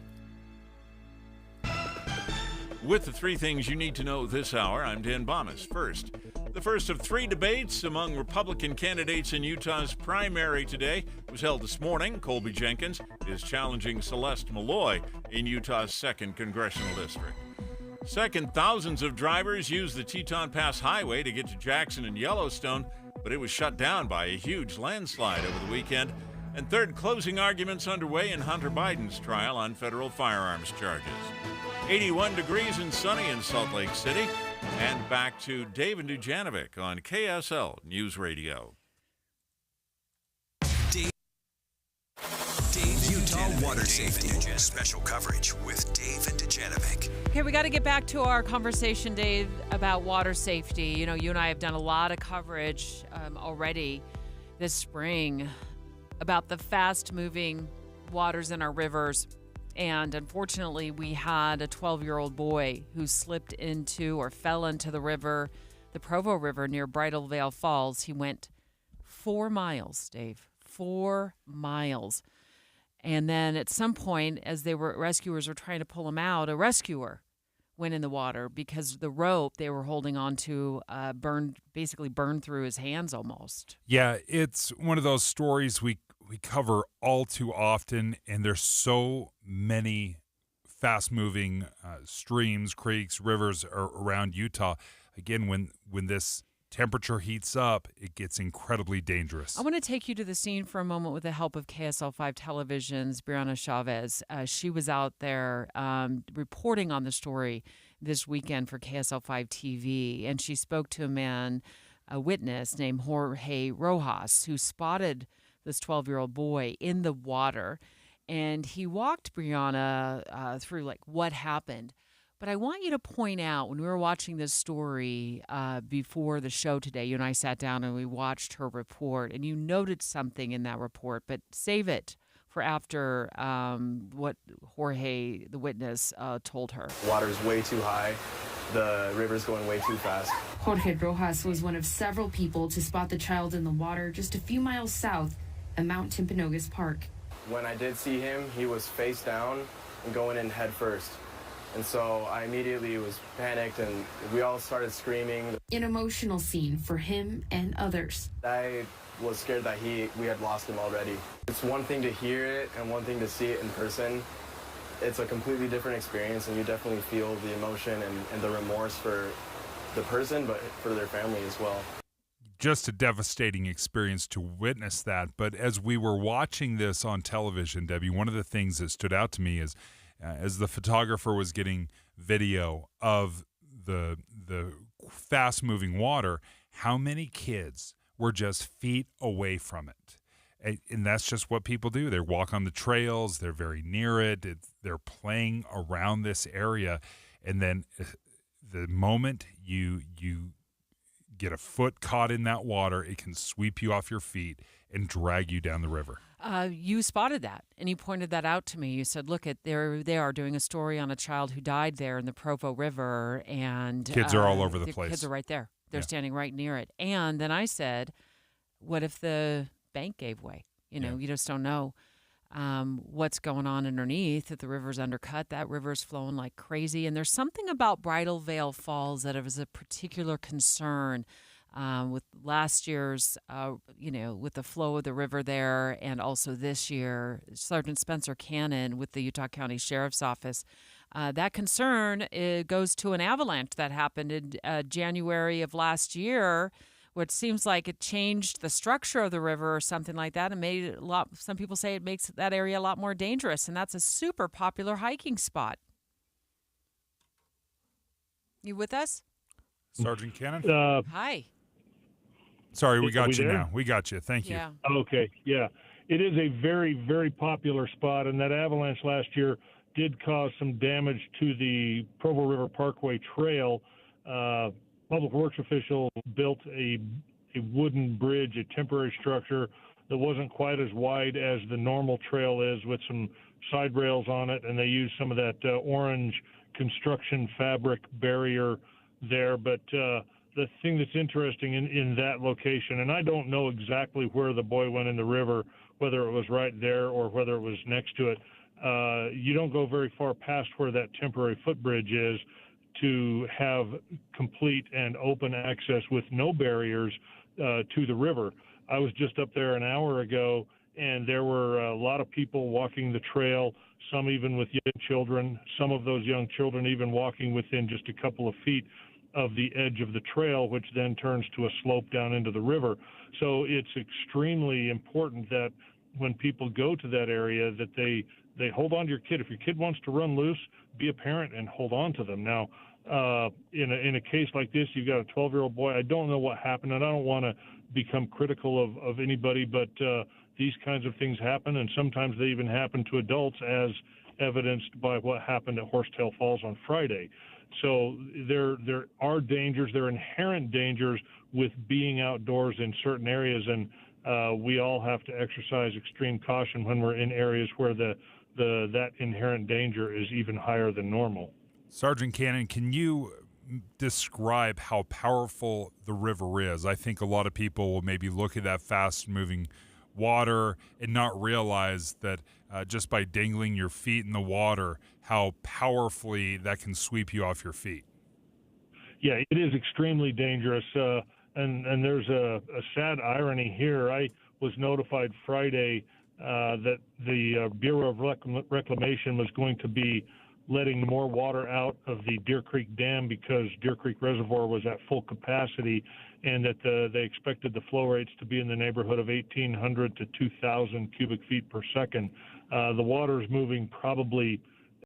With the three things you need to know this hour, I'm Dan Bomas. First, the first of three debates among Republican candidates in Utah's primary today was held this morning. Colby Jenkins is challenging Celeste Maloy in Utah's 2nd Congressional District. Second, thousands of drivers used the Teton Pass Highway to get to Jackson and Yellowstone, but it was shut down by a huge landslide over the weekend. And third, closing arguments underway in Hunter Biden's trial on federal firearms charges. 81 degrees and sunny in Salt Lake City. And back to David Dujanovic on KSL News Radio. Utah Water Safety. Special coverage with Dave and Dujanovic. Okay, we got to get back to our conversation, Dave, about water safety. You know, you and I have done a lot of coverage already this spring about the fast-moving waters in our rivers. And unfortunately, we had a 12-year-old boy who slipped into or fell into the river, the Provo River near Bridal Veil Falls. He went 4 miles, Dave, 4 miles. And then at some point, as rescuers were trying to pull him out, a rescuer went in the water because the rope they were holding on to basically burned through his hands almost. Yeah, it's one of those stories we cover all too often, and there's so many fast-moving streams, creeks, rivers around Utah. Again, when this temperature heats up, it gets incredibly dangerous. I want to take you to the scene for a moment with the help of KSL5 Television's Brianna Chavez. She was out there reporting on the story this weekend for KSL5 TV, and she spoke to a witness named Jorge Rojas, who spotted this 12-year-old boy in the water, and he walked Brianna through like what happened. But I want you to point out, when we were watching this story before the show today, you and I sat down and we watched her report, and you noted something in that report, but save it for after what Jorge, the witness, told her. Water's way too high. The river's going way too fast. Jorge Rojas was one of several people to spot the child in the water just a few miles south at Mount Timpanogos Park. When I did see him, he was face down and going in head first. And so I immediately was panicked and we all started screaming. An emotional scene for him and others. I was scared that we had lost him already. It's one thing to hear it and one thing to see it in person. It's a completely different experience, and you definitely feel the emotion and the remorse for the person, but for their family as well. Just a devastating experience to witness that. But as we were watching this on television, Debbie, one of the things that stood out to me is as the photographer was getting video of the fast-moving water, how many kids were just feet away from it. And that's just what people do. They walk on the trails. They're very near it. They're playing around this area. And then the moment you get a foot caught in that water, it can sweep you off your feet and drag you down the river. You spotted that, and you pointed that out to me. You said, look, they are doing a story on a child who died there in the Provo River. And kids are all over the place. Kids are right there. They're standing right near it. And then I said, what if the bank gave way? You know, you just don't know. what's going on underneath. If the river's undercut, that river's flowing like crazy. And there's something about Bridal Veil Falls that is a particular concern with last year's, with the flow of the river there, and also this year. Sergeant Spencer Cannon with the Utah County Sheriff's Office, that concern goes to an avalanche that happened in January of last year, which seems like it changed the structure of the river or something like that, and made it some people say it makes that area a lot more dangerous, and that's a super popular hiking spot. You with us? Sergeant Cannon? Hi. Sorry, we got you there? now. We got you. Thank you. Yeah. Okay, yeah. It is a very, very popular spot, and that avalanche last year did cause some damage to the Provo River Parkway Trail. Public Works officials built a wooden bridge, a temporary structure that wasn't quite as wide as the normal trail is, with some side rails on it, and they used some of that orange construction fabric barrier there. But the thing that's interesting in that location, and I don't know exactly where the boy went in the river, whether it was right there or whether it was next to it, you don't go very far past where that temporary footbridge is to have complete and open access with no barriers to the river. I was just up there an hour ago, and there were a lot of people walking the trail, some even with young children, some of those young children even walking within just a couple of feet of the edge of the trail, which then turns to a slope down into the river. So it's extremely important that when people go to that area that they hold on to your kid. If your kid wants to run loose, be a parent and hold on to them. Now, in a case like this, you've got a 12-year-old boy. I don't know what happened, and I don't want to become critical of anybody, but these kinds of things happen, and sometimes they even happen to adults, as evidenced by what happened at Horsetail Falls on Friday. So there are dangers, there are inherent dangers with being outdoors in certain areas, and we all have to exercise extreme caution when we're in areas where that inherent danger is even higher than normal. Sergeant Cannon, can you describe how powerful the river is? I think a lot of people will maybe look at that fast-moving water and not realize that just by dangling your feet in the water, how powerfully that can sweep you off your feet. Yeah, it is extremely dangerous, and there's a sad irony here. I was notified Friday that the Bureau of Reclamation was going to be letting more water out of the Deer Creek Dam because Deer Creek Reservoir was at full capacity, and that they expected the flow rates to be in the neighborhood of 1,800 to 2,000 cubic feet per second. The water is moving probably